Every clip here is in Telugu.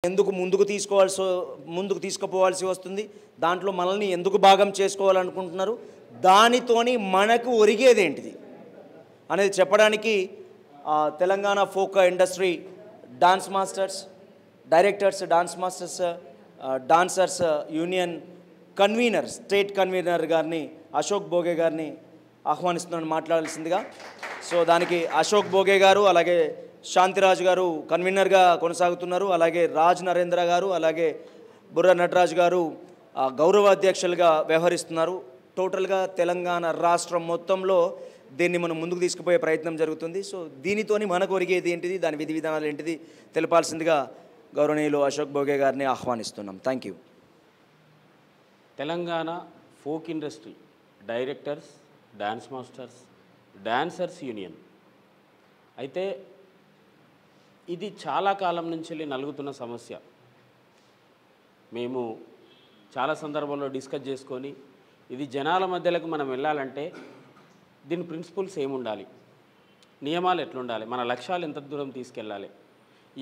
ఎందుకు ముందుకు తీసుకుపోవాల్సి వస్తుంది, దాంట్లో మనల్ని ఎందుకు భాగం చేసుకోవాలనుకుంటున్నారు, దానితోని మనకు ఒరిగేదేంటిది అనేది చెప్పడానికి Telangana folk industry dance masters, directors, dance masters, dancers union convener, state convener గారిని అశోక్ భోగే గారిని ఆహ్వానిస్తున్నాను మాట్లాడాల్సిందిగా. సో దానికి అశోక్ భోగే గారు, అలాగే శాంతిరాజ్ గారు కన్వీనర్గా కొనసాగుతున్నారు, అలాగే రాజ్ నరేంద్ర గారు, అలాగే బుర్ర నటరాజ్ గారు గౌరవ అధ్యక్షులుగా వ్యవహరిస్తున్నారు. టోటల్గా తెలంగాణ రాష్ట్రం మొత్తంలో దీన్ని మనం ముందుకు తీసుకుపోయే ప్రయత్నం జరుగుతుంది. సో దీనితోని మనకు ఒరిగేది ఏంటిది, దాని విధి విధానాలు ఏంటిది తెలపాల్సిందిగా గౌరవనీయులు అశోక్ భోగే గారిని ఆహ్వానిస్తున్నాం. Thank you. Telangana folk industry directors, dance masters, dancers union అయితే ఇది చాలా కాలం నుంచి నలుగుతున్న సమస్య. మేము చాలా సందర్భాల్లో డిస్కస్ చేసుకొని ఇది జనాల మధ్యలోకి మనం వెళ్ళాలంటే దీని ప్రిన్సిపల్స్ ఏముండాలి, నియమాలు ఎట్లుండాలి, మన లక్ష్యాలు ఎంత దూరం తీసుకెళ్ళాలి,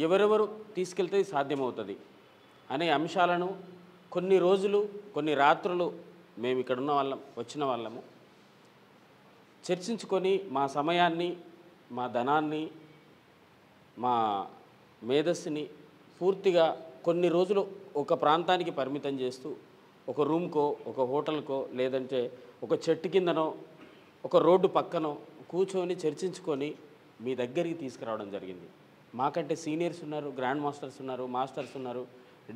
ఎవరెవరు తీసుకెళ్తే సాధ్యమవుతుంది అనే అంశాలను కొన్ని రోజులు, కొన్ని రాత్రులు మేము ఇక్కడ వచ్చిన వాళ్ళము చర్చించుకొని మా సమయాన్ని, మా ధనాన్ని, మా మేధస్సుని పూర్తిగా కొన్ని రోజులు ఒక ప్రాంతానికి పరిమితం చేస్తూ ఒక రూమ్కో, ఒక హోటల్కో, లేదంటే ఒక చెట్టు కిందనో, ఒక రోడ్డు పక్కనో కూర్చొని చర్చించుకొని మీ దగ్గరికి తీసుకురావడం జరిగింది. మాకంటే సీనియర్స్ ఉన్నారు, గ్రాండ్ మాస్టర్స్ ఉన్నారు, మాస్టర్స్ ఉన్నారు,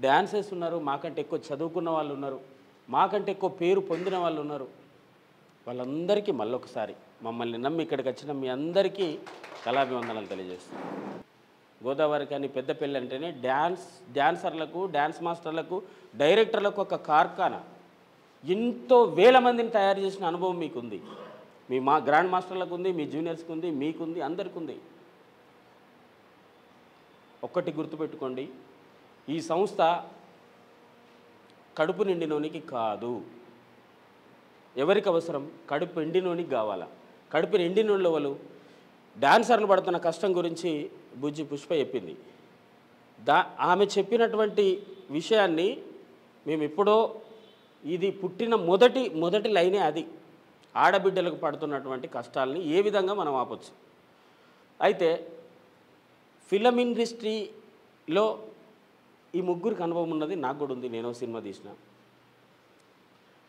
డాన్సర్స్ ఉన్నారు, మాకంటే ఎక్కువ చదువుకున్న వాళ్ళు ఉన్నారు, మాకంటే ఎక్కువ పేరు పొందిన వాళ్ళు ఉన్నారు. వాళ్ళందరికీ మళ్ళొకసారి మమ్మల్ని నమ్మి ఇక్కడికి వచ్చిన మీ అందరికీ కళాభివందనాలు తెలియజేస్తున్నాం. గోదావరి కానీ పెద్దపల్లి అంటేనే డాన్సర్లకు, డాన్స్ మాస్టర్లకు, డైరెక్టర్లకు ఒక కార్ఖానా. ఎంతో వేల మందిని తయారు చేసిన అనుభవం మీకుంది. మా గ్రాండ్ మాస్టర్లకు ఉంది, మీ జూనియర్స్కి ఉంది, మీకుంది, అందరికీ ఉంది. ఒక్కటి గుర్తుపెట్టుకోండి, ఈ సంస్థ కడుపు నిండినోనికి కాదు. ఎవరికి అవసరం? కడుపు ఎండినోనికి కావాలా. కడుపు నిండినోళ్ళు వాళ్ళు డాన్సర్లు పడుతున్న కష్టం గురించి బుజ్జి పుష్ప చెప్పింది. ఆమె చెప్పినటువంటి విషయాన్ని మేము ఎప్పుడో, ఇది పుట్టిన మొదటి లైనే అది. ఆడబిడ్డలకు పడుతున్నటువంటి కష్టాలని ఏ విధంగా మనం ఆపొచ్చు. అయితే ఫిలిం ఇండస్ట్రీలో ఈ ముగ్గురికి అనుభవం ఉన్నది, నాకు కూడా ఉంది. నేను సినిమా తీసిన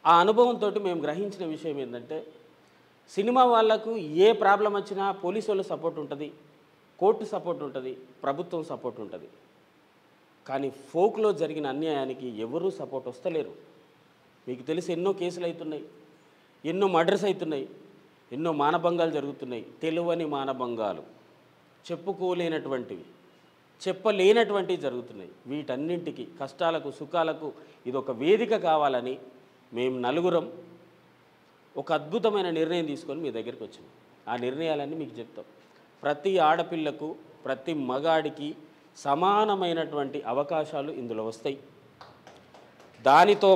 ఆ అనుభవంతో మేము గ్రహించిన విషయం ఏంటంటే, సినిమా వాళ్లకు ఏ ప్రాబ్లం వచ్చినా పోలీసు వాళ్ళ సపోర్ట్ ఉంటుంది, కోర్టు సపోర్ట్ ఉంటుంది, ప్రభుత్వం సపోర్ట్ ఉంటుంది. కానీ ఫోక్లో జరిగిన అన్యాయానికి ఎవరూ సపోర్ట్ వస్తలేరు. మీకు తెలిసి ఎన్నో కేసులు అవుతున్నాయి, ఎన్నో మర్డర్స్ అవుతున్నాయి, ఎన్నో మానభంగాలు జరుగుతున్నాయి. తెలియని మానభంగాలు, చెప్పుకోలేనటువంటివి, చెప్పలేనటువంటివి జరుగుతున్నాయి. వీటన్నింటికి, కష్టాలకు, సుఖాలకు ఇది ఒక వేదిక కావాలని మేము నలుగురం ఒక అద్భుతమైన నిర్ణయం తీసుకొని మీ దగ్గరికి వచ్చాం. ఆ నిర్ణయాలన్నీ మీకు చెప్తాం. ప్రతి ఆడపిల్లకు, ప్రతి మగాడికి సమానమైనటువంటి అవకాశాలు ఇందులో వస్తాయి. దానితో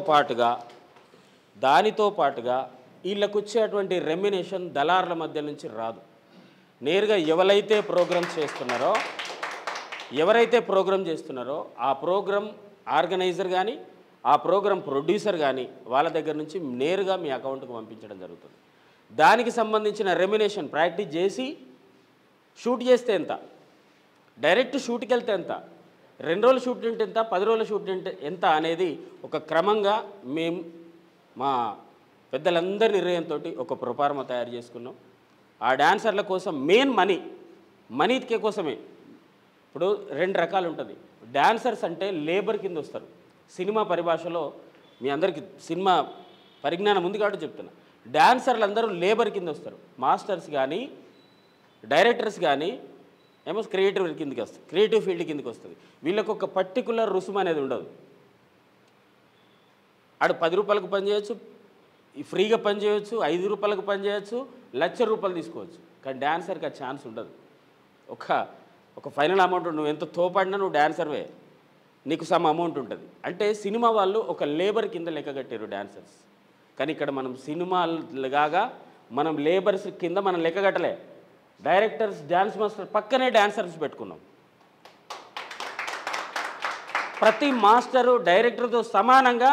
పాటుగా వీళ్ళకు వచ్చేటువంటి రెమ్యునేషన్ దళారుల మధ్య నుంచి రాదు. నేరుగా ఎవరైతే ప్రోగ్రామ్ చేస్తున్నారో ఆ ప్రోగ్రామ్ ఆర్గనైజర్ కానీ, ఆ ప్రోగ్రామ్ ప్రొడ్యూసర్ కానీ వాళ్ళ దగ్గర నుంచి నేరుగా మీ అకౌంట్కి పంపించడం జరుగుతుంది. దానికి సంబంధించిన రెమ్యునేషన్ ప్రాక్టీస్ చేసి షూట్ చేస్తే ఎంత, డైరెక్ట్ షూట్కి వెళ్తే ఎంత, 2 రోజులు షూట్ ఉంటే ఎంత, 10 రోజుల షూట్ ఉంటే ఎంత అనేది ఒక క్రమంగా మేము మా పెద్దలందరి నిర్ణయంతో ఒక ప్రొఫార్మా తయారు చేసుకున్నాం. ఆ డాన్సర్ల కోసం మెయిన్ మనీకే కోసమే. ఇప్పుడు 2 రకాలు ఉంటుంది. డాన్సర్స్ అంటే లేబర్ కింద వస్తారు. సినిమా పరిభాషలో మీ అందరికీ సినిమా పరిజ్ఞానం ఉంది కాబట్టి చెప్తున్నా. డాన్సర్లు అందరూ లేబర్ కింద వస్తారు. మాస్టర్స్ కానీ, డైరెక్టర్స్ కానీ ఏమో క్రియేటివ్ కిందకి వస్తుంది, క్రియేటివ్ ఫీల్డ్ కిందకి వస్తుంది. వీళ్ళకు ఒక పర్టికులర్ రుసుము అనేది ఉండదు. ఆడు 10 రూపాయలకు పని చేయొచ్చు, ఫ్రీగా పని చేయొచ్చు, 5 రూపాయలకు పని చేయొచ్చు, ₹1,00,000 తీసుకోవచ్చు. కానీ డాన్సర్కి ఆ ఛాన్స్ ఉండదు. ఒక ఫైనల్ అమౌంట్, నువ్వు ఎంత తోపడినా నువ్వు డాన్సర్వే, నీకు సమ్ అమౌంట్ ఉంటుంది. అంటే సినిమా వాళ్ళు ఒక లేబర్ కింద లెక్క కట్టారు డాన్సర్స్. కానీ ఇక్కడ మనం సినిమాలుగా మనం లేబర్స్ కింద మనం లెక్క కట్టలే. డైరెక్టర్స్, డాన్స్ మాస్టర్ పక్కనే డాన్సర్స్ పెట్టుకున్నాం. ప్రతి మాస్టరు డైరెక్టర్తో సమానంగా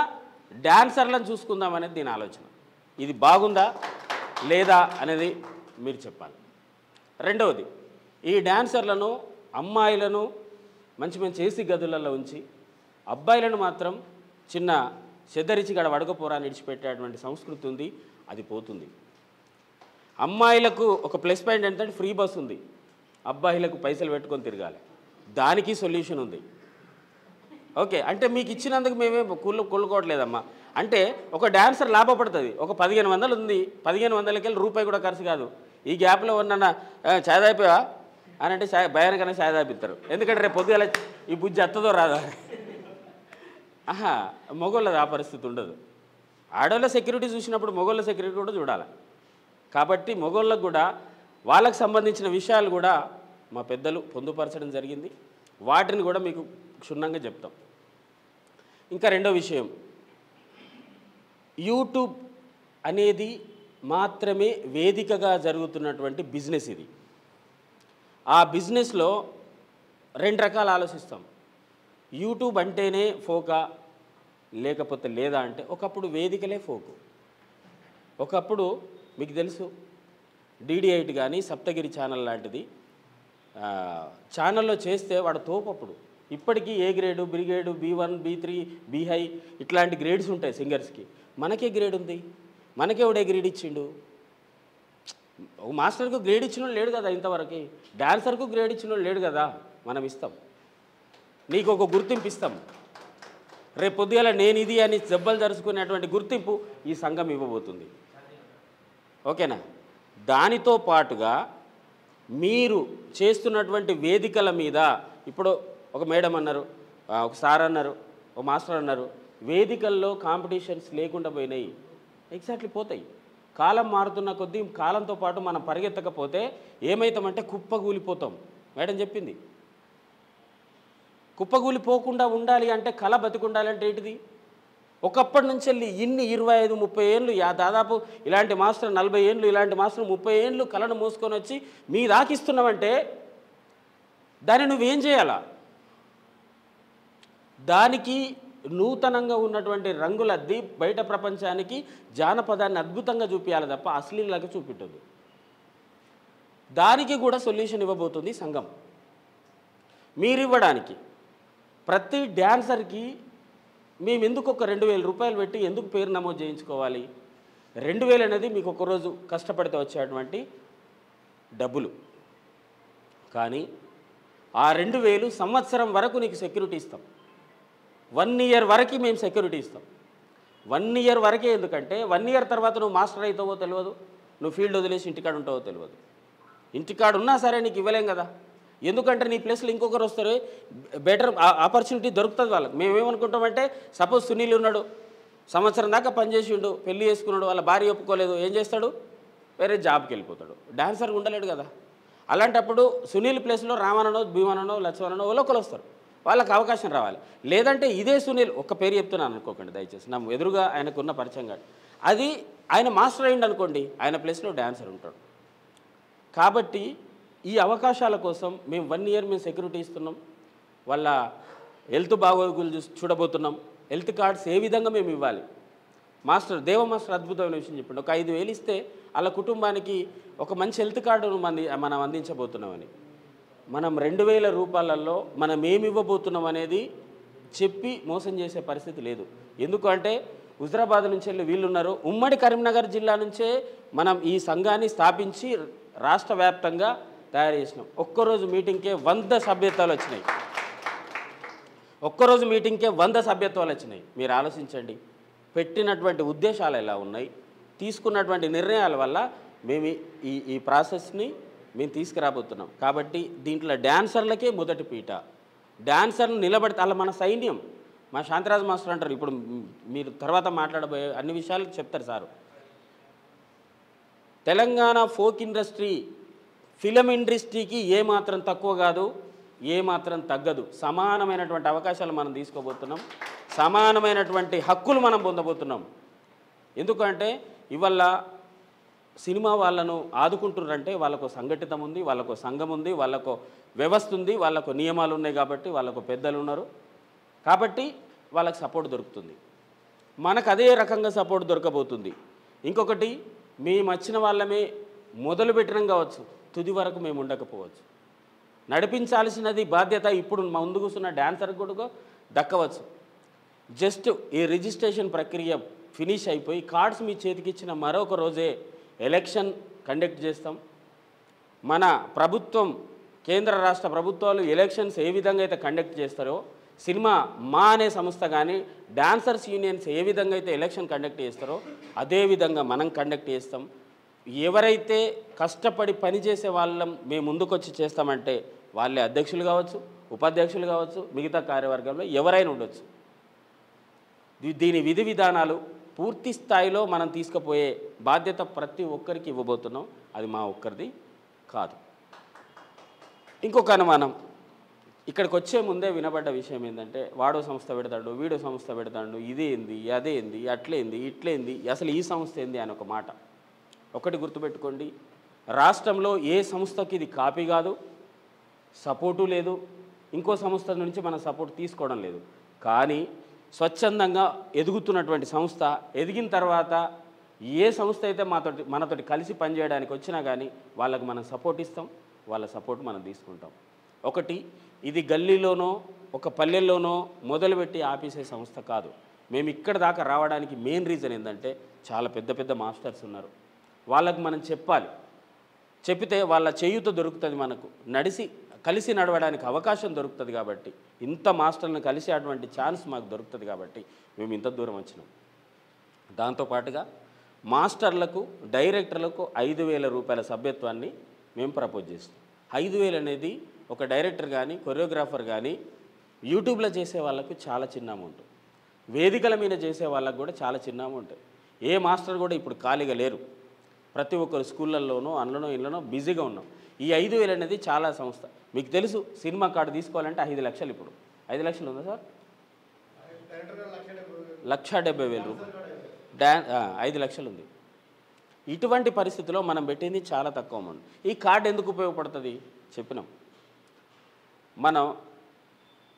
డాన్సర్లను చూసుకుందాం అనేది దీని ఆలోచన. ఇది బాగుందా లేదా అనేది మీరు చెప్పాలి. రెండవది, ఈ డాన్సర్లను అమ్మాయిలను మంచి మంచి ఏసీ గదులలో ఉంచి అబ్బాయిలను మాత్రం చిన్న చెద్దరిచి గడ వడకపోరా నిడిచిపెట్టేటువంటి సంస్కృతి ఉంది. అది పోతుంది. అమ్మాయిలకు ఒక ప్లస్ పాయింట్ ఏంటంటే ఫ్రీ బస్ ఉంది, అబ్బాయిలకు పైసలు పెట్టుకొని తిరగాలి. దానికి సొల్యూషన్ ఉంది. ఓకే, అంటే మీకు ఇచ్చినందుకు మేమే కొలుకోవట్లేదమ్మా. అంటే ఒక డాన్సర్ లాభపడుతుంది. ఒక 1500 ఉంది, 1500కి వెళ్ళి రూపాయి కూడా ఖర్చు కాదు. ఈ గ్యాప్లో ఉన్న ఛాయ్ తాగిపోయా అని అంటే భయానకనే ఛాయ్ తాగిస్తారు. ఎందుకంటే రేపు పొద్దుగల ఈ బుజ్జి అత్తదో రాదా. మగోళ్ళది ఆ పరిస్థితి ఉండదు. ఆడవాళ్ళ సెక్యూరిటీ చూసినప్పుడు మగోళ్ళ సెక్యూరిటీ కూడా చూడాలి. కాబట్టి మగోళ్ళకు కూడా వాళ్ళకు సంబంధించిన విషయాలు కూడా మా పెద్దలు పొందుపరచడం జరిగింది. వాటిని కూడా మీకు క్షుణ్ణంగా చెప్తాం. ఇంకా రెండో విషయం, యూట్యూబ్ అనేది మాత్రమే వేదికగా జరుగుతున్నటువంటి బిజినెస్ ఇది. ఆ బిజినెస్లో 2 రకాలు ఆలోచిస్తాం. యూట్యూబ్ అంటేనే ఫోకా లేకపోతే లేదా అంటే ఒకప్పుడు వేదికలే ఫోకు. ఒకప్పుడు మీకు తెలుసు DD8 కానీ సప్తగిరి ఛానల్ లాంటిది ఛానల్లో చేస్తే వాడు తోపప్పుడు. ఇప్పటికీ A grade, brigade, B1, B3, B high ఇట్లాంటి గ్రేడ్స్ ఉంటాయి సింగర్స్కి. మనకే గ్రేడ్ ఉంది. మనకేవిడే గ్రేడ్ ఇచ్చిండు? మాస్టర్కు గ్రేడ్ ఇచ్చిన లేడు కదా ఇంతవరకు. డాన్సర్కు గ్రేడ్ ఇచ్చిన లేడు కదా. మనం ఇస్తాం, నీకు ఒక గుర్తింపు ఇస్తాం. రేపు పొద్దుగాల నేను ఇది అని జబ్బలు జరుచుకునేటువంటి గుర్తింపు ఈ సంఘం ఇవ్వబోతుంది. ఓకేనా? దానితో పాటుగా మీరు చేస్తున్నటువంటి వేదికల మీద ఇప్పుడు ఒక మేడం అన్నారు, ఒక సార్ అన్నారు, ఒక మాస్టర్ అన్నారు, వేదికల్లో కాంపిటీషన్స్ లేకుండా పోయినాయి. ఎగ్జాక్ట్లీ పోతాయి. కాలం మారుతున్న కొద్దీ కాలంతో పాటు మనం పరిగెత్తకపోతే ఏమవుతామంటే కుప్పగూలిపోతాం. మేడం చెప్పింది. కుప్పగూలిపోకుండా ఉండాలి అంటే కళ బతికుండాలి అంటే ఏంటిది? ఒకప్పటి నుంచి వెళ్ళి ఇన్ని 25-30 ఏళ్ళు దాదాపు ఇలాంటి మాస్టర్ 40 ఏళ్ళు, ఇలాంటి మాస్టర్ 30 ఏళ్ళు కళను మోసుకొని వచ్చి మీ దాకిస్తున్నామంటే దాన్ని నువ్వేం చేయాలా? దానికి నూతనంగా ఉన్నటువంటి రంగులద్ది బయట ప్రపంచానికి జానపదాన్ని అద్భుతంగా చూపించాలి తప్ప అశ్లీలంగా చూపెట్టదు. దానికి కూడా సొల్యూషన్ ఇవ్వబోతుంది సంఘం. మీరు ఇవ్వడానికి ప్రతి డ్యాన్సర్కి మేము ఎందుకు ఒక 2000 రూపాయలు పెట్టి ఎందుకు పేరు నమోదు చేయించుకోవాలి? 2000 అనేది మీకు ఒకరోజు కష్టపడితే వచ్చేటువంటి డబ్బులు. కానీ ఆ 2000 సంవత్సరం వరకు నీకు సెక్యూరిటీ ఇస్తాం. 1 ఇయర్ వరకు మేము సెక్యూరిటీ ఇస్తాం. 1 ఇయర్ వరకే. ఎందుకంటే 1 ఇయర్ తర్వాత నువ్వు మాస్టర్ అవుతావో తెలియదు, నువ్వు ఫీల్డ్ వదిలేసి ఇంటికాడ ఉంటావో తెలియదు. ఇంటికాడ ఉన్నా సరే నీకు ఇవ్వలేం కదా. ఎందుకంటే నీ ప్లేస్లో ఇంకొకరు వస్తారు, బెటర్ ఆపర్చునిటీ దొరుకుతుంది వాళ్ళకి. మేమేమనుకుంటామంటే సపోజ్ సునీల్ ఉన్నాడు, సంవత్సరం దాకా పనిచేసిండు, పెళ్లి చేసుకున్నాడు, వాళ్ళ భార్య ఒప్పుకోలేదు, ఏం చేస్తాడు? వేరే జాబ్కి వెళ్ళిపోతాడు. డాన్సర్ ఉండలేడు కదా. అలాంటప్పుడు సునీల్ ప్లేస్లో రామనో, భీమనో, లక్ష్మణనో ఒకరు వస్తారు. వాళ్ళకి అవకాశం రావాలి. లేదంటే ఇదే సునీల్, ఒక్క పేరు చెప్తున్నాను అనుకోకండి దయచేసి, నా ఎదురుగా ఆయనకున్న పరిచయం కాదు, అది ఆయన మాస్టర్ అయ్యిండు అనుకోండి, ఆయన ప్లేస్లో డాన్సర్ ఉంటాడు. కాబట్టి ఈ అవకాశాల కోసం మేము 1 ఇయర్ మేము సెక్యూరిటీ ఇస్తున్నాం. వాళ్ళ హెల్త్ బాగోగులు చూడబోతున్నాం. హెల్త్ కార్డ్స్ ఏ విధంగా మేము ఇవ్వాలి? మాస్టర్ దేవ మాస్టర్ అద్భుతమైన విషయం చెప్పండి. ఒక 5000 ఇస్తే వాళ్ళ కుటుంబానికి ఒక మంచి హెల్త్ కార్డును మనం అందించబోతున్నామని. మనం 2000 రూపాయలలో మనం ఏమి ఇవ్వబోతున్నాం అనేది చెప్పి మోసం చేసే పరిస్థితి లేదు. ఎందుకంటే హుజరాబాద్ నుంచి వెళ్ళి వీళ్ళున్నారు. ఉమ్మడి కరీంనగర్ జిల్లా నుంచే మనం ఈ సంఘాన్ని స్థాపించి రాష్ట్ర వ్యాప్తంగా తయారు చేసినాం. ఒక్కరోజు మీటింగ్కే 100 సభ్యత్వాలు వచ్చినాయి. ఒక్కరోజు మీటింగ్కే 100 సభ్యత్వాలు వచ్చినాయి. మీరు ఆలోచించండి, పెట్టినటువంటి ఉద్దేశాలు ఎలా ఉన్నాయి, తీసుకున్నటువంటి నిర్ణయాల వల్ల మేము ఈ ప్రాసెస్ని మేము తీసుకురాబోతున్నాం. కాబట్టి దీంట్లో డ్యాన్సర్లకే మొదటి పీట. డ్యాన్సర్లు నిలబడితే అలా మన సైన్యం. మా శాంతిరాజ్ మాస్టర్ అంటారు, ఇప్పుడు మీరు తర్వాత మాట్లాడబోయే అన్ని విషయాలు చెప్తారు sir. Telangana folk industry film ఇండస్ట్రీకి ఏమాత్రం తక్కువ కాదు, ఏమాత్రం తగ్గదు. సమానమైనటువంటి అవకాశాలు మనం తీసుకోబోతున్నాం, సమానమైనటువంటి హక్కులు మనం పొందబోతున్నాం. ఎందుకంటే ఇవాళ సినిమా వాళ్ళను ఆదుకుంటున్నారంటే వాళ్ళకు సంఘటితం ఉంది, వాళ్ళకు సంఘం ఉంది, వాళ్ళకు వ్యవస్థ ఉంది, వాళ్ళకు నియమాలు ఉన్నాయి. కాబట్టి వాళ్ళకు పెద్దలు ఉన్నారు, కాబట్టి వాళ్ళకి సపోర్ట్ దొరుకుతుంది. మనకు అదే రకంగా సపోర్ట్ దొరకబోతుంది. ఇంకొకటి, మేము వచ్చిన వాళ్ళమే మొదలు పెట్టడం కావచ్చు, తుది వరకు మేము ఉండకపోవచ్చు. నడిపించాల్సినది బాధ్యత ఇప్పుడు ముందు కూర్చున్న డ్యాన్సర్ కూడా దక్కవచ్చు. జస్ట్ ఈ రిజిస్ట్రేషన్ ప్రక్రియ ఫినిష్ అయిపోయి కార్డ్స్ మీ చేతికి ఇచ్చిన మరొక రోజే ఎలక్షన్ కండక్ట్ చేస్తాం. మన ప్రభుత్వం, కేంద్ర రాష్ట్ర ప్రభుత్వాలు ఎలక్షన్స్ ఏ విధంగా అయితే కండక్ట్ చేస్తారో, సినిమా మా అనే సంస్థ కానీ డాన్సర్స్ యూనియన్స్ ఏ విధంగా అయితే ఎలక్షన్ కండక్ట్ చేస్తారో అదే విధంగా మనం కండక్ట్ చేస్తాం. ఎవరైతే కష్టపడి పనిచేసే వాళ్ళం మేము ముందుకొచ్చి చేస్తామంటే వాళ్ళే అధ్యక్షులు కావచ్చు, ఉపాధ్యక్షులు కావచ్చు, మిగతా కార్యవర్గంలో ఎవరైనా ఉండొచ్చు. దీని విధి విధానాలు పూర్తి స్థాయిలో మనం తీసుకుపోయే బాధ్యత ప్రతి ఒక్కరికి ఇవ్వబోతున్నాం. అది మా ఒక్కరిది కాదు. ఇంకొక అనుమానం, ఇక్కడికి వచ్చే ముందే వినబడ్డ విషయం ఏంటంటే, వాడో సంస్థ పెడతాడు, వీడో సంస్థ పెడతాడు, ఇదేంది అదేంది అట్లేంది ఇట్లేంది, అసలు ఈ సంస్థ ఏంది అని ఒక మాట. ఒకటి గుర్తుపెట్టుకోండి, రాష్ట్రంలో ఏ సంస్థకి ఇది కాపీ కాదు, సపోర్టు లేదు, ఇంకో సంస్థ నుంచి మనం సపోర్ట్ తీసుకోవడం లేదు. కానీ స్వచ్ఛందంగా ఎదుగుతున్నటువంటి సంస్థ, ఎదిగిన తర్వాత ఏ సంస్థ అయితే మనతోటి కలిసి పనిచేయడానికి వచ్చినా కానీ వాళ్ళకి మనం సపోర్ట్ ఇస్తాం, వాళ్ళ సపోర్ట్ మనం తీసుకుంటాం. ఒకటి, ఇది గల్లీలోనో ఒక పల్లెల్లోనో మొదలుపెట్టి ఆపేసే సంస్థ కాదు. మేము ఇక్కడ దాకా రావడానికి మెయిన్ రీజన్ ఏంటంటే, చాలా పెద్ద పెద్ద మాస్టర్స్ ఉన్నారు, వాళ్ళకు మనం చెప్పాలి. చెప్పితే వాళ్ళ చేయూత దొరుకుతుంది, మనకు కలిసి నడవడానికి అవకాశం దొరుకుతుంది. కాబట్టి ఇంత మాస్టర్లను కలిసి అటువంటి ఛాన్స్ మాకు దొరుకుతుంది కాబట్టి మేము ఇంత దూరం వచ్చినాం. దాంతోపాటుగా మాస్టర్లకు, డైరెక్టర్లకు 5,000 రూపాయల సభ్యత్వాన్ని మేము ప్రపోజ్ చేస్తాం. 5,000 అనేది ఒక డైరెక్టర్ కానీ కొరియోగ్రాఫర్ కానీ యూట్యూబ్లో చేసే వాళ్ళకు చాలా చిన్న అమౌంట్, వేదికల మీద చేసే వాళ్ళకు కూడా చాలా చిన్న అమౌంట్. ఏ మాస్టర్ కూడా ఇప్పుడు ఖాళీగా లేరు, ప్రతి ఒక్కరు స్కూళ్ళల్లోనో అందులోనో ఇళ్ళనో బిజీగా ఉన్నాం. ఈ 5,000 అనేది చాలా సంస్థ. మీకు తెలుసు, సినిమా కార్డు తీసుకోవాలంటే 5 లక్షలు. ఇప్పుడు 5 లక్షలు ఉందా సార్? 1,70,000 రూపాయలు. 5 లక్షలు ఉంది. ఇటువంటి పరిస్థితిలో మనం పెట్టింది చాలా తక్కువ అమౌంట్. ఈ కార్డు ఎందుకు ఉపయోగపడుతుంది చెప్పినాం.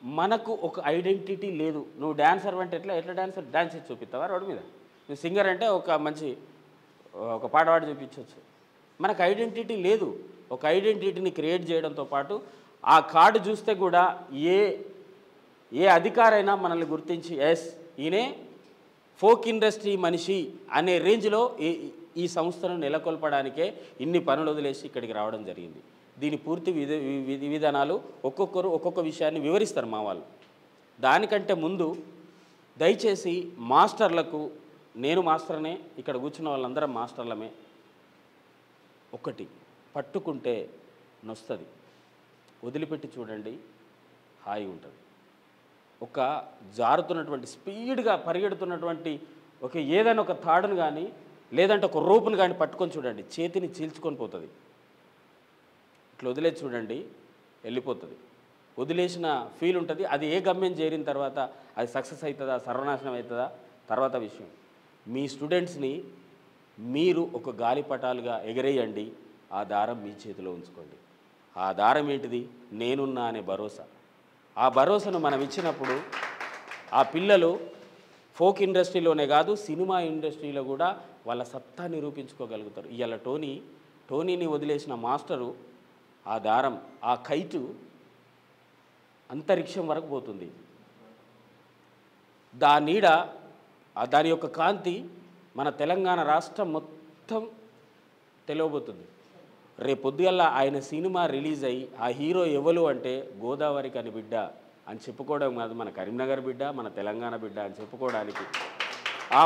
మనకు ఒక ఐడెంటిటీ లేదు. నువ్వు డాన్సర్ అంటే ఎట్లా డాన్స్ చేసి చూపిస్తావా రోడ్డు మీద? నువ్వు సింగర్ అంటే ఒక పాటవాడు చూపించవచ్చు. మనకు ఐడెంటిటీ లేదు. ఒక ఐడెంటిటీని క్రియేట్ చేయడంతో పాటు ఆ కార్డు చూస్తే కూడా ఏ అధికారైనా మనల్ని గుర్తించి ఎస్ ఈయనే ఫోక్ ఇండస్ట్రీ మనిషి అనే రేంజ్లో ఈ సంస్థను నెలకొల్పడానికే ఇన్ని పనులు వదిలేసి ఇక్కడికి రావడం జరిగింది. దీని పూర్తి విధి విధానాలు ఒక్కొక్కరు ఒక్కొక్క విషయాన్ని వివరిస్తారు మా వాళ్ళు. దానికంటే ముందు దయచేసి మాస్టర్లకు, నేను మాస్టర్నే, ఇక్కడ కూర్చున్న వాళ్ళందరం మాస్టర్లమే, ఒకటి పట్టుకుంటే నొస్తుంది, వదిలిపెట్టి చూడండి, హాయి ఉంటుంది. ఒక జారుతున్నటువంటి స్పీడ్గా పరిగెడుతున్నటువంటి ఏదైనా ఒక తాడును కానీ లేదంటే ఒక రోపును కానీ పట్టుకొని చూడండి, చేతిని చీల్చుకొని పోతుంది. ఇట్లా వదిలేసి చూడండి, వెళ్ళిపోతుంది. వదిలేసిన ఫీల్ ఉంటుంది. అది ఏ గమ్యం చేరిన తర్వాత అది సక్సెస్ అవుతుందా సర్వనాశనం అవుతుందా తర్వాత విషయం. మీ స్టూడెంట్స్ని మీరు ఒక గాలిపటాలుగా ఎగరేయండి, ఆ దారం మీ చేతిలో ఉంచుకోండి. ఆ దారం ఏంటిది? నేనున్నా అనే భరోసా. ఆ భరోసాను మనం ఇచ్చినప్పుడు ఆ పిల్లలు ఫోక్ ఇండస్ట్రీలోనే కాదు, సినిమా ఇండస్ట్రీలో కూడా వాళ్ళ సత్తా నిరూపించుకోగలుగుతారు. ఇవాళ టోనీని వదిలేసిన మాస్టరు ఆ దారం, ఆ కైటు అంతరిక్షం వరకు పోతుంది. దాని యొక్క కాంతి మన తెలంగాణ రాష్ట్రం మొత్తం తెలియబోతుంది. రేపొద్దుగల్లా ఆయన సినిమా రిలీజ్ అయ్యి ఆ హీరో ఎవరు అంటే గోదావరి కని బిడ్డ అని చెప్పుకోవడం కాదు, మన కరీంనగర్ బిడ్డ, మన తెలంగాణ బిడ్డ అని చెప్పుకోవడానికి ఆ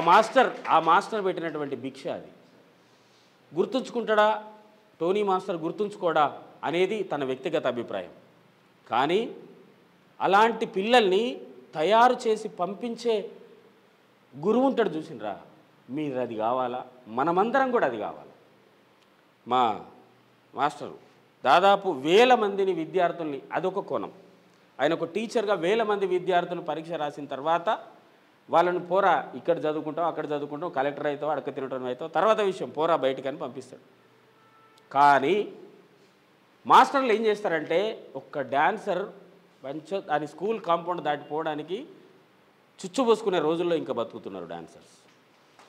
మాస్టర్ పెట్టినటువంటి భిక్ష. అది గుర్తుంచుకుంటాడా టోనీ మాస్టర్, గుర్తుంచుకోడా అనేది తన వ్యక్తిగత అభిప్రాయం. కానీ అలాంటి పిల్లల్ని తయారు చేసి పంపించే గురువు ఉంటాడు చూసినరా, మీరు అది కావాలా? మనమందరం కూడా అది కావాలి. మా మాస్టరు దాదాపు 1000 మందిని విద్యార్థుల్ని, అదొక కోణం. ఆయన ఒక టీచర్గా 1000 మంది విద్యార్థులు పరీక్ష రాసిన తర్వాత వాళ్ళని పోరా ఇక్కడ చదువుకుంటావు, అక్కడ చదువుకుంటావు, కలెక్టర్ అవుతావు, అడక తినటం అవుతావు, తర్వాత విషయం పోరా బయటకని పంపిస్తాడు. కానీ మాస్టర్లు ఏం చేస్తారంటే, ఒక్క డాన్సర్ దాని స్కూల్ కాంపౌండ్ దాటిపోవడానికి చుచ్చుపోసుకునే రోజుల్లో ఇంకా బతుకుతున్నారు డాన్సర్స్.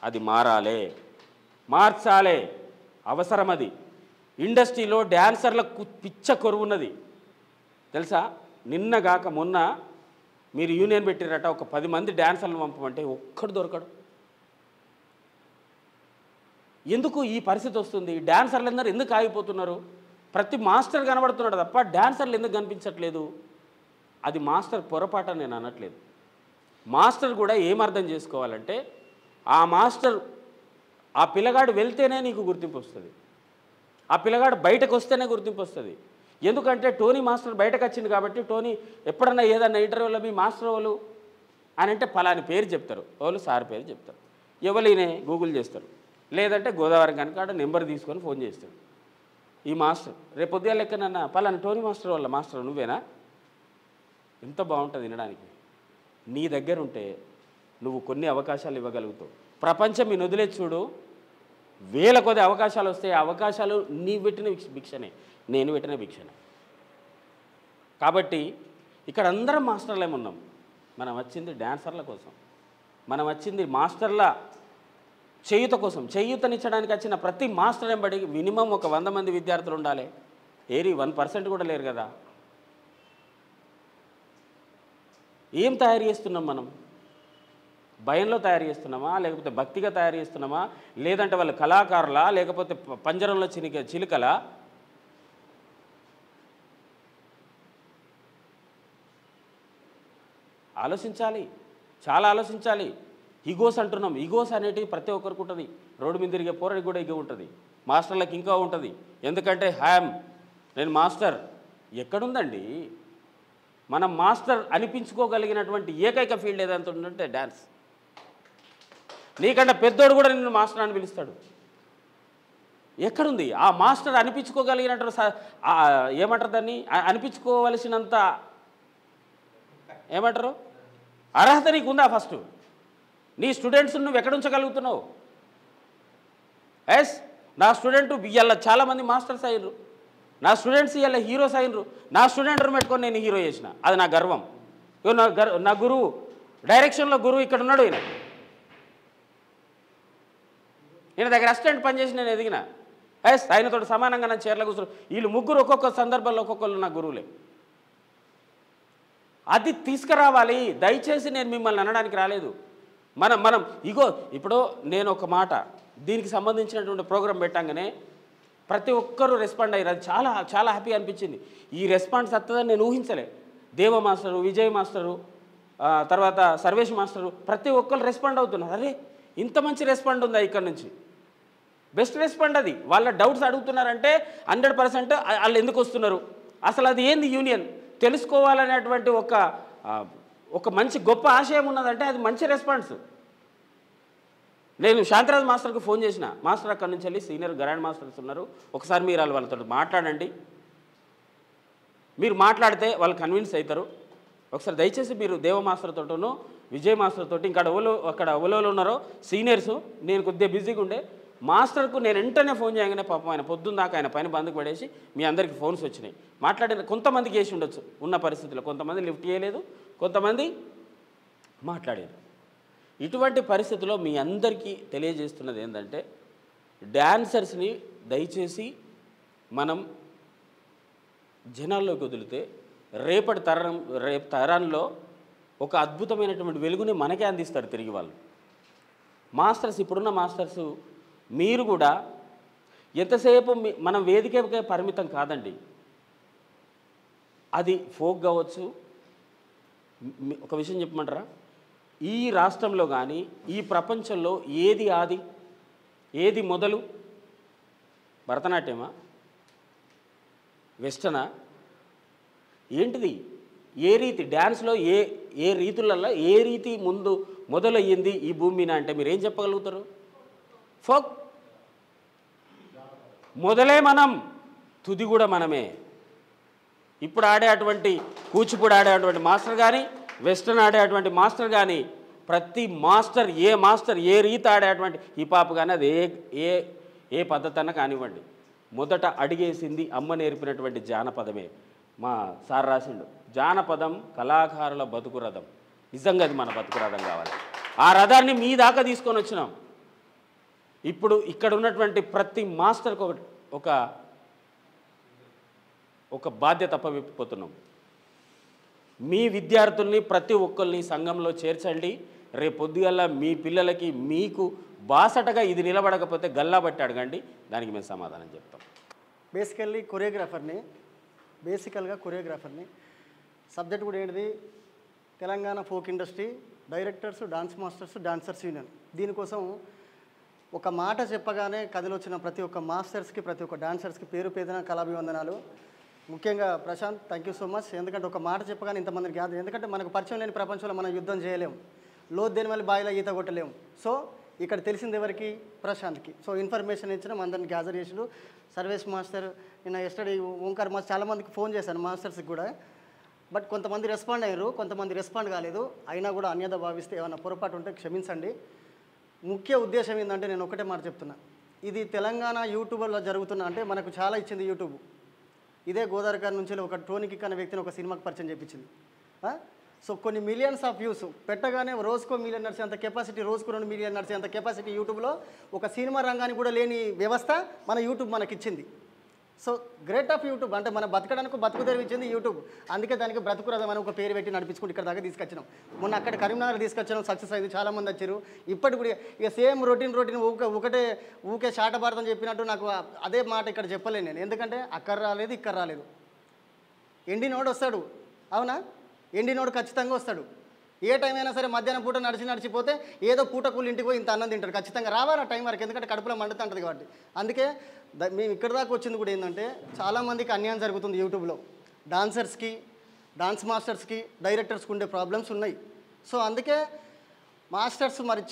అది మార్చాలే, అవసరం అది. ఇండస్ట్రీలో డ్యాన్సర్లకు పిచ్చ కొరువున్నది తెలుసా. నిన్నగాక మొన్న మీరు యూనియన్ పెట్టిరట, ఒక 10 మంది డ్యాన్సర్లను పంపమంటే ఒక్కడు దొరకడు. ఎందుకు ఈ పరిస్థితి వస్తుంది? డ్యాన్సర్లు అందరూ ఎందుకు ఆగిపోతున్నారు? ప్రతి మాస్టర్ కనబడుతున్నాడు తప్ప డ్యాన్సర్లు ఎందుకు కనిపించట్లేదు? అది మాస్టర్ పొరపాటు నేను అనట్లేదు. మాస్టర్ కూడా ఏమర్థం చేసుకోవాలంటే, ఆ మాస్టర్ ఆ పిల్లగాడు వెళ్తేనే నీకు గుర్తింపు వస్తుంది, ఆ పిల్లగాడు బయటకు వస్తేనే గుర్తింపు వస్తుంది. ఎందుకంటే టోనీ మాస్టర్ బయటకు వచ్చింది కాబట్టి, టోనీ ఎప్పుడన్నా ఏదన్నా ఇంటర్వ్యూలో మీ మాస్టర్ వాళ్ళు అని అంటే పలాని పేరు చెప్తారు, వాళ్ళు సార్ పేరు చెప్తారు, ఎవరినే గూగుల్ చేస్తారు, లేదంటే గోదావరి కనుక ఆడ నెంబర్ తీసుకొని ఫోన్ చేస్తాడు. ఈ మాస్టర్ రేపు పొద్దుగా లెక్కనన్నా పలాని టోనీ మాస్టర్ వాళ్ళ మాస్టర్ నువ్వేనా? ఎంత బాగుంటుంది వినడానికి. నీ దగ్గర ఉంటే నువ్వు కొన్ని అవకాశాలు ఇవ్వగలుగుతావు. ప్రపంచం మీ వదిలే చూడు, వేల కొద్ది అవకాశాలు వస్తాయి. అవకాశాలు నీ పెట్టిన భిక్షనే, నేను పెట్టిన భిక్షనే. కాబట్టి ఇక్కడ అందరం మాస్టర్లేము ఉన్నాం. మనం వచ్చింది డ్యాన్సర్ల కోసం, మనం వచ్చింది మాస్టర్ల చేయూత కోసం. చేయూతనిచ్చడానికి వచ్చిన ప్రతి మాస్టర్ ఎంబడి మినిమం ఒక 100 మంది విద్యార్థులు ఉండాలి. 1% కూడా లేరు కదా. ఏం తయారు చేస్తున్నాం మనం? భయంలో తయారు చేస్తున్నామా, లేకపోతే భక్తిగా తయారు చేస్తున్నామా, లేదంటే వాళ్ళు కళాకారులా, లేకపోతే పంజరంలో చిలుకలా? ఆలోచించాలి, చాలా ఆలోచించాలి. ఈగోస్ అంటున్నాం. ఈగోస్ అనేటివి ప్రతి ఒక్కరికి ఉంటుంది. రోడ్డు మీద తిరిగే పోరాడికి కూడా ఈగో ఉంటుంది, మాస్టర్లకు ఇంకా ఉంటుంది. ఎందుకంటే నేను మాస్టర్. ఎక్కడుందండి? మనం మాస్టర్ అనిపించుకోగలిగినటువంటి ఏకైక ఫీల్డ్ ఏదంత ఉందంటే డ్యాన్స్. నీకంటే పెద్దోడు కూడా నిన్ను మాస్టర్ అని పిలుస్తాడు. ఎక్కడుంది ఆ మాస్టర్ అనిపించుకోగలిగినటువంటి ఏమంటారు దాన్ని, అనిపించుకోవలసినంత ఏమంటారు అర్హత నీకు ఉందా? ఫస్ట్ నీ స్టూడెంట్స్ నువ్వు ఎక్కడ ఉంచగలుగుతున్నావు? నా స్టూడెంట్ ఇవాళ చాలామంది మాస్టర్స్ అయ్యారు, నా స్టూడెంట్స్ ఇవాళ హీరోస్ అయినరు. నా స్టూడెంట్ని పెట్టుకొని నేను హీరో చేసిన, అది నా గర్వం. నా గురువు డైరెక్షన్లో గురువు ఇక్కడ ఉన్నాడు. ఈయన దగ్గర అసిస్టెంట్ పనిచేసి నేను ఎదిగిన. ఆయనతో సమానంగా నా చీరలో కూర్చున్నారు. వీళ్ళు ముగ్గురు ఒక్కొక్క సందర్భంలో ఒక్కొక్కరు నా గురువులే. అది తీసుకురావాలి. దయచేసి నేను మిమ్మల్ని అనడానికి రాలేదు. మనం ఇగో ఇప్పుడు నేను ఒక మాట దీనికి సంబంధించినటువంటి ప్రోగ్రాం పెట్టంగానే ప్రతి ఒక్కరూ రెస్పాండ్ అయ్యారు. అది చాలా చాలా హ్యాపీ అనిపించింది. ఈ రెస్పాన్స్ వస్తుందని నేను ఊహించలే. దేవ మాస్టరు, విజయ్ మాస్టరు, తర్వాత సర్వేష్ మాస్టరు ప్రతి ఒక్కరు రెస్పాండ్ అవుతున్నారు. అరే ఇంత మంచి రెస్పాండ్ ఉందా ఇక్కడ నుంచి? బెస్ట్ రెస్పాండ్ అది. వాళ్ళ డౌట్స్ అడుగుతున్నారంటే 100% వాళ్ళు ఎందుకు వస్తున్నారు, అసలు అది ఏంది యూనియన్ తెలుసుకోవాలనేటువంటి ఒక మంచి గొప్ప ఆశయం ఉన్నదంటే అది మంచి రెస్పాన్స్. నేను శాంతిరాజ్ మాస్టర్కి ఫోన్ చేసిన, మాస్టర్ అక్కడి నుంచి వెళ్ళి సీనియర్ గ్రాండ్ మాస్టర్స్ ఉన్నారు, ఒకసారి మీరు వాళ్ళతో మాట్లాడండి, మీరు మాట్లాడితే వాళ్ళు కన్విన్స్ అవుతారు, ఒకసారి దయచేసి మీరు దేవ మాస్టర్ తోటను విజయ్ మాస్టర్ తోటి ఇంకా అక్కడ ఓలోలో ఉన్నారో సీనియర్సు, నేను కొద్దిగా బిజీగా ఉండే మాస్టర్కు నేను వెంటనే ఫోన్ చేయగానే పాపం ఆయన పొద్దున్న దాకా ఆయన పని బందుకు పడేసి మీ అందరికీ ఫోన్స్ వచ్చినాయి. మాట్లాడిన కొంతమందికి వేసి ఉండొచ్చు ఉన్న పరిస్థితుల్లో, కొంతమంది లిఫ్ట్ చేయలేదు, కొంతమంది మాట్లాడారు. ఇటువంటి పరిస్థితుల్లో మీ అందరికీ తెలియజేస్తున్నది ఏంటంటే డ్యాన్సర్స్ని దయచేసి మనం జనాల్లోకి వదిలితే రేపు తరంలో ఒక అద్భుతమైనటువంటి వెలుగుని మనకే అందిస్తారు తిరిగి వాళ్ళు. మాస్టర్స్ ఇప్పుడున్న మాస్టర్సు మీరు కూడా ఎంతసేపు మనం వేదికకే పరిమితం కాదండి. అది ఫోక్ కావచ్చు. ఒక విషయం చెప్పమంటారా, ఈ రాష్ట్రంలో కానీ ఈ ప్రపంచంలో ఏది ఆది, ఏది మొదలు? భరతనాట్యమా, వెస్టర్నా, ఏంటిది? ఏ రీతి డ్యాన్స్లో ఏ రీతులలో ఏ రీతి మొదలయ్యింది ఈ భూమి మీద అంటే మీరు ఏం చెప్పగలుగుతారు? ఫోక్. మొదలే మనం, తుది కూడా మనమే. ఇప్పుడు ఆడేటువంటి కూచిపూడి ఆడేటువంటి మాస్టర్ కానీ, వెస్టర్న్ ఆడేటువంటి మాస్టర్ కానీ, ప్రతి మాస్టర్ ఏ రీతి ఆడేటువంటి హిపాప్ కానీ అది ఏ పద్ధతి అన్నా కానివ్వండి, మొదట అడిగేసింది అమ్మ నేర్పినటువంటి జానపదమే. మా సార్ రాసిండు, జానపదం కళాకారుల బతుకు రథం. నిజంగా అది మన బతుకు రథం కావాలి. ఆ రథాన్ని మీ దాకా తీసుకొని వచ్చినాం. ఇప్పుడు ఇక్కడ ఉన్నటువంటి ప్రతి మాస్టర్కి ఒక బాధ్యత అప్పవిప్పిపోతున్నాం. మీ విద్యార్థుల్ని ప్రతి ఒక్కరిని సంఘంలో చేర్చండి. రేపు పొద్దుగల్లా మీ పిల్లలకి మీకు బాసటగా ఇది నిలబడకపోతే గల్లా బట్టి అడగండి, దానికి మేము సమాధానం చెప్తాం. బేసికల్గా కొరియోగ్రాఫర్ని సబ్జెక్ట్ కూడా ఏంటిది, Telangana folk industry directors, dance masters, dancers union. దీనికోసం ఒక మాట చెప్పగానే కథలు వచ్చిన ప్రతి ఒక్క మాస్టర్స్కి, ప్రతి ఒక్క డాన్సర్స్కి పేరు పేదన కళాభివందనాలు. ముఖ్యంగా Prashanth, thank you so much. ఎందుకంటే ఒక మాట చెప్పగానే ఇంతమందికి కాదు, ఎందుకంటే మనకు పరిచయం లేని ప్రపంచంలో మనం యుద్ధం చేయలేము, లోతు దేని వల్ల బాయిలో ఈత కొట్టలేము. సో ఇక్కడ తెలిసింది ఎవరికి? ప్రశాంత్కి. సో ఇన్ఫర్మేషన్ ఇచ్చిన అందరిని గ్యాదర్ చేసిడు. సర్వేష్ మాస్టర్, నిన్న ఎస్టడీ ఓంకార్ మాస్టర్, చాలామందికి ఫోన్ చేశాను మాస్టర్స్కి కూడా. బట్ కొంతమంది రెస్పాండ్ అయ్యారు, కొంతమంది రెస్పాండ్ కాలేదు. అయినా కూడా అన్యత భావిస్తే ఏమైనా పొరపాటు ఉంటే క్షమించండి. ముఖ్య ఉద్దేశం ఏంటంటే నేను ఒకటే మాట చెప్తున్నా, ఇది తెలంగాణ యూట్యూబ్లో జరుగుతున్నా అంటే మనకు చాలా ఇచ్చింది యూట్యూబ్. ఇదే గోదావరి గారి నుంచి ఒక టోనీకి అనే వ్యక్తిని ఒక సినిమాకి పరిచయం చేయించింది. సో కొన్ని మిలియన్స్ ఆఫ్ వ్యూస్ పెట్టగానే రోజుకో మిలియన్ నడిచే అంత కెపాసిటీ, రోజుకు 2 మిలియన్ నడిచే అంత కెపాసిటీ యూట్యూబ్లో ఒక సినిమా రంగానికి కూడా లేని వ్యవస్థ మన యూట్యూబ్ మనకిచ్చింది. So great of YouTube. అంటే మన బతకడానికి బతుకు తెరివించింది యూట్యూబ్. అందుకే దానికి బ్రతుకురథం అని ఒక పేరు పెట్టి నడిపించుకుంటూ ఇక్కడ దాకా తీసుకొచ్చినాం. మొన్న అక్కడ కరీంనగర్ తీసుకొచ్చినాం, సక్సెస్ అయింది, చాలామంది వచ్చారు. ఇప్పటికి కూడా ఇక సేమ్ రొటీన్ ఊకే శాటభారతం చెప్పినట్టు నాకు అదే మాట ఇక్కడ చెప్పలేను నేను. ఎందుకంటే అక్కడ రాలేదు, ఇక్కడ రాలేదు. ఎండినోడు వస్తాడు, అవునా? ఎండినోడు ఖచ్చితంగా వస్తాడు. ఏ టైం అయినా సరే మధ్యాహ్నం పూట నడిచిపోతే ఏదో పూటకూలు ఇంటికి పోయి ఇంత అన్నం తింటాడు. ఖచ్చితంగా రావాలి ఆ టైం వరకు, ఎందుకంటే కడుపులో మండుతుంటుంది కాబట్టి. అందుకే మేము ఇక్కడ దాకా వచ్చింది కూడా ఏంటంటే, చాలామందికి అన్యాయం జరుగుతుంది యూట్యూబ్లో. డాన్సర్స్కి, డాన్స్ మాస్టర్స్కి, డైరెక్టర్స్కి ఉండే ప్రాబ్లమ్స్ ఉన్నాయి. సో అందుకే మాస్టర్స్ మరి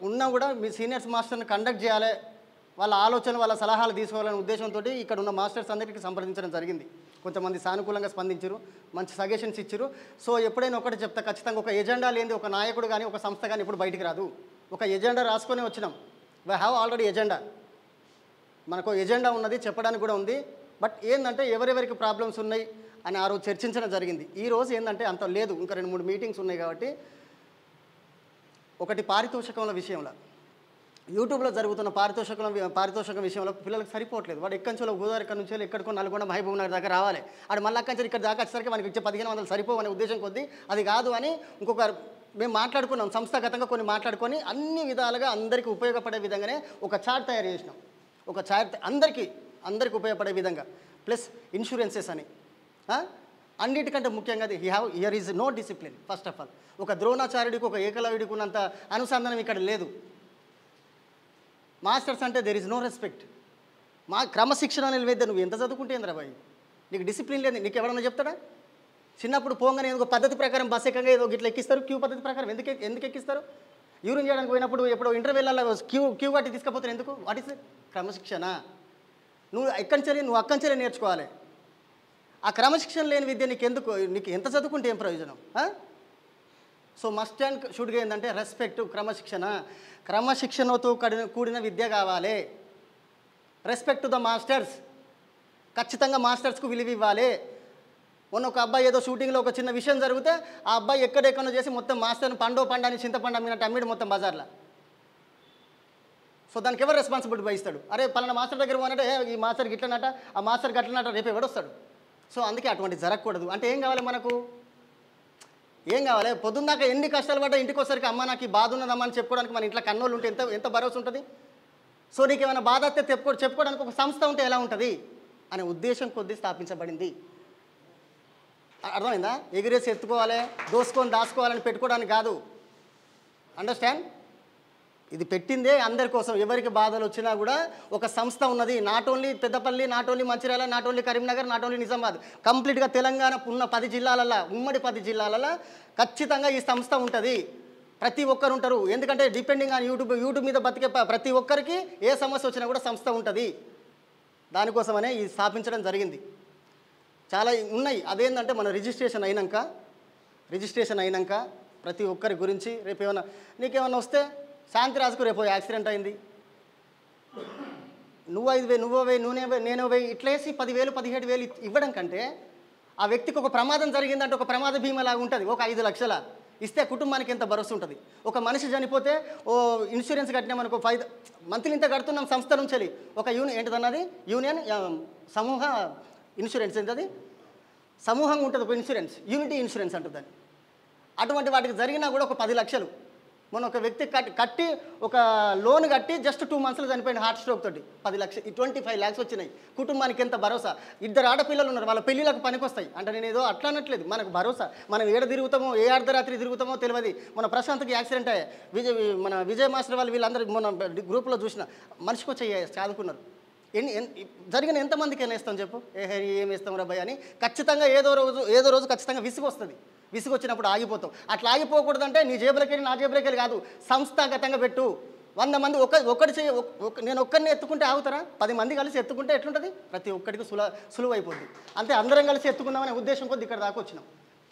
ఉన్నా కూడా మీ సీనియర్స్ మాస్టర్ని కండక్ట్ చేయాలి, వాళ్ళ ఆలోచన, వాళ్ళ సలహాలు తీసుకోవాలనే ఉద్దేశంతో ఇక్కడ ఉన్న మాస్టర్స్ అందరికీ సంప్రదించడం జరిగింది. కొంతమంది సానుకూలంగా స్పందించారు, మంచి సజెషన్స్ ఇచ్చారు. సో ఎప్పుడైనా ఒకటి చెప్తా, ఖచ్చితంగా ఒక ఎజెండా లేని ఒక నాయకుడు కానీ ఒక సంస్థ కానీ ఇప్పుడు బయటికి రాదు. ఒక ఎజెండా రాసుకొని వచ్చినాం. We have already agenda. మనకు ఎజెండా ఉన్నది, చెప్పడానికి కూడా ఉంది. బట్ ఏంటంటే ఎవరెవరికి ప్రాబ్లమ్స్ ఉన్నాయి అని ఆ రోజు చర్చించడం జరిగింది. ఈ రోజు ఏంటంటే అంత లేదు, ఇంకా 2-3 మీటింగ్స్ ఉన్నాయి కాబట్టి. ఒకటి పారితోషికముల విషయంలో, యూట్యూబ్లో జరుగుతున్న పారితోషికం విషయంలో పిల్లలకు సరిపోవట్లేదు. వాడు ఎక్కడి గోదావరి ఇక్కడ నుంచి ఎక్కడికో నల్గొండ మహబూబ్ నగర్ దాకా రావాలి, ఆడు మళ్ళీ అక్కడి నుంచి ఇక్కడ దాకా వచ్చేసరికి మనకి ఇచ్చే 1500 సరిపోవనే ఉద్దేశం కొద్దీ అది కాదు అని మేము మాట్లాడుకున్నాం. సంస్థాగతంగా కొన్ని మాట్లాడుకొని అన్ని విధాలుగా అందరికీ ఉపయోగపడే విధంగానే ఒక చార్ట్ తయారు చేసినాం. ఒక చార్ట్ అందరికీ ఉపయోగపడే విధంగా, ప్లస్ ఇన్సూరెన్సెస్ అని. అన్నిటికంటే ముఖ్యంగా అది here is no discipline. First of all ఒక ద్రోణాచార్యుడికి, ఒక ఏకలవ్యుడికి ఉన్నంత అనుసంధానం ఇక్కడ లేదు. మాస్టర్స్ అంటే దెర్ ఈజ్ నో రెస్పెక్ట్. మా క్రమశిక్షణ నిలవేద్దా. నువ్వు ఎంత చదువుకుంటే ఏంద్రా బాయ్, నీకు డిసిప్లిన్ లేదు. నీకు ఎవరన్నా చెప్తాడా? చిన్నప్పుడు పోగానే ఏదో పద్ధతి ప్రకారం బస్ ఎక్కగా ఏదో గిట్లా ఎక్కిస్తారు, క్యూ పద్ధతి ప్రకారం. ఎందుకు ఎక్కిస్తారు? యూరిన్ చేయడానికి పోయినప్పుడు ఎప్పుడో ఇంటర్వెల్లో క్యూ కట్టి తీసుకపోతారు. ఎందుకు? వాట్ ఈస్ క్రమశిక్షణ? నువ్వు అక్కడి నుంచే నేర్చుకోవాలి. ఆ క్రమశిక్షణ లేని విద్య నీకు ఎంత చదువుకుంటే ఏం ప్రయోజనం? సో మస్ట్ అండ్ షుడ్గా ఏంటంటే రెస్పెక్ట్, క్రమశిక్షణతో కూడిన విద్య కావాలి. Respect to the masters. ఖచ్చితంగా మాస్టర్స్కు విలువ ఇవ్వాలి. మొన్న ఒక అబ్బాయి ఏదో షూటింగ్లో ఒక చిన్న విషయం జరిగితే ఆ అబ్బాయి ఎక్కడెక్కడో చేసి మొత్తం మాస్టర్ని పండని చింతపండు అమ్మినట్టు అమ్మిడు మొత్తం బజార్లో. సో దానికి ఎవరు రెస్పాన్సిబిలిటీ వహిస్తాడు? అరే పలానా మాస్టర్ దగ్గర పోనంటే ఈ మాస్టర్ గిట్లనట, ఆ మాస్టర్ గట్లనట, రేపు ఎవడొస్తాడు? సో అందుకే అటువంటి జరగకూడదు. అంటే ఏం కావాలి మనకు? ఏం కావాలి? పొద్దున్నాక ఎన్ని కష్టాలు పడ్డా ఇంటికి వచ్చరికి అమ్మ నాకు ఈ బాధ ఉన్నదమ్మా అని చెప్పుకోవడానికి మన ఇంట్లో కన్నోళ్ళు ఉంటే ఎంత భరోసా ఉంటుంది? సో నీకు ఏమైనా బాధ వస్తే చెప్పుకోవడానికి ఒక సంస్థ ఉంటే ఎలా ఉంటుంది అనే ఉద్దేశం కొద్దీ స్థాపించబడింది. అర్థమైందా? ఎగిరేసి ఎత్తుకోవాలి, దాచుకోవాలని పెట్టుకోవడానికి కాదు. అండర్స్టాండ్? ఇది పెట్టిందే అందరి కోసం. ఎవరికి బాధలు వచ్చినా కూడా ఒక సంస్థ ఉన్నది. Not only Peddapalli, not only Mancherial, not only Karimnagar, not only Nizamabad, కంప్లీట్గా తెలంగాణ ఉన్న 10 జిల్లాలలో, ఉమ్మడి 10 జిల్లాలలో ఖచ్చితంగా ఈ సంస్థ ఉంటుంది. ప్రతి ఒక్కరు ఉంటారు. ఎందుకంటే డిపెండింగ్ ఆన్ యూట్యూబ్ మీద బతికే ప్రతి ఒక్కరికి ఏ సమస్య వచ్చినా కూడా సంస్థ ఉంటుంది. దానికోసమనే ఇది స్థాపించడం జరిగింది. చాలా ఉన్నాయి. అదేంటంటే మన రిజిస్ట్రేషన్ అయినాక ప్రతి ఒక్కరి గురించి రేపు ఏమైనా నీకేమన్నా వస్తే, శాంతిరాజుకు రేపు యాక్సిడెంట్ అయింది, నువ్వు 5,000, నువ్వు 1,000, నేను 1,000 ఇట్లేసి 10,000, 17,000 ఇవ్వడం కంటే ఆ వ్యక్తికి ఒక ప్రమాదం జరిగిందంటే ఒక ప్రమాద బీమా లాగా ఉంటుంది, ఒక 5 లక్షల ఇస్తే కుటుంబానికి ఎంత భరోసా ఉంటుంది. ఒక మనిషి చనిపోతే ఓ ఇన్సూరెన్స్ కట్టినా మనకు 5 మంత్లీ ఇంత కడుతున్నాం సంస్థ నుంచి. ఒక ఏంటిదన్నది యూనియన్ సమూహ ఇన్సూరెన్స్ ఏంటది, సమూహంగా ఉంటుంది ఒక ఇన్సూరెన్స్, యూనిటీ ఇన్సూరెన్స్ అంటుంది దాన్ని. అటువంటి వాటికి జరిగినా కూడా ఒక 10 లక్షలు. మొన్న ఒక వ్యక్తి కట్టి ఒక లోన్ కట్టి జస్ట్ 2 మంత్స్లో చనిపోయిన హార్ట్ స్ట్రోక్ తోటి 10 లక్షలు, 25 lakhs వచ్చినాయి. కుటుంబానికి ఎంత భరోసా. 2 ఆడపిల్లలు ఉన్నారు, వాళ్ళ పెళ్ళిళ్ళకు పనికొస్తాయి. అంటే నేను ఏదో అట్లా అనట్లేదు, మనకు భరోసా. మనం ఏడ తిరుగుతామో ఏ అర్ధరాత్రి తిరుగుతామో తెలియదు. మన ప్రశాంత్కి యాక్సిడెంట్ అయ్యాయి, మన విజయ్ మాస్టర్ వాళ్ళు వీళ్ళందరూ మన గ్రూప్లో చూసిన మనిషికి వచ్చాయి చదువుకున్నారు. జరిగిన ఎంతమందికి వేస్తాం చెప్పు, ఏం వేస్తాం రా భయ్ అని. ఖచ్చితంగా ఏదో రోజు ఖచ్చితంగా విసుగు వస్తుంది. విసుగు వచ్చినప్పుడు ఆగిపోతాం. అట్లా ఆగిపోకూడదంటే నీ జేబులకెళ్ళి నా జేబులకెళ్ళి కాదు, సంస్థాగతంగా పెట్టు. 100 మంది నేను ఒక్కరిని ఎత్తుకుంటే ఆగుతారా? 10 మంది కలిసి ఎత్తుకుంటే ఎట్లుంటుంది? ప్రతి ఒక్కడికి సులువు అయిపోద్ది. అంతే, అందరం కలిసి ఎత్తుకుందామనే ఉద్దేశం కొద్ది ఇక్కడ దాకా వచ్చినాం.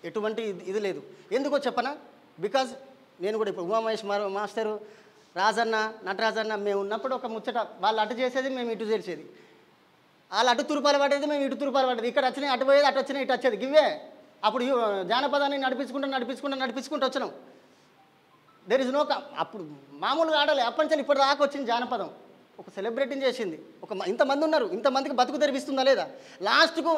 ఎటువంటి ఇది లేదు. ఎందుకో చెప్పనా? బికాజ్ నేను కూడా ఇప్పుడు ఉమామహేష్ మాస్టరు, రాజన్న, నటరాజన్న మేము ఉన్నప్పుడు ఒక ముచ్చట, వాళ్ళు అటు చేసేది మేము ఇటు చేసేది, వాళ్ళు అటు తురుపాలు పడేది మేము ఇటు తురుపాలు పడేది, ఇక్కడ వచ్చినాయి అటు పోయేది, అటు వచ్చినాయి ఇటు వచ్చేది. గివే అప్పుడు జానపదాన్ని నడిపించుకుంటూ వచ్చినాం. దెర్ ఇస్ నో అప్పుడు మామూలుగా ఆడాలి. అప్పటి నుంచి ఇప్పటి దాకా వచ్చింది జానపదం. ఒక సెలబ్రిటీని చేసింది. ఇంతమంది ఉన్నారు, ఇంతమందికి బతుకు తెరిపిస్తుందా లేదా? లాస్ట్కు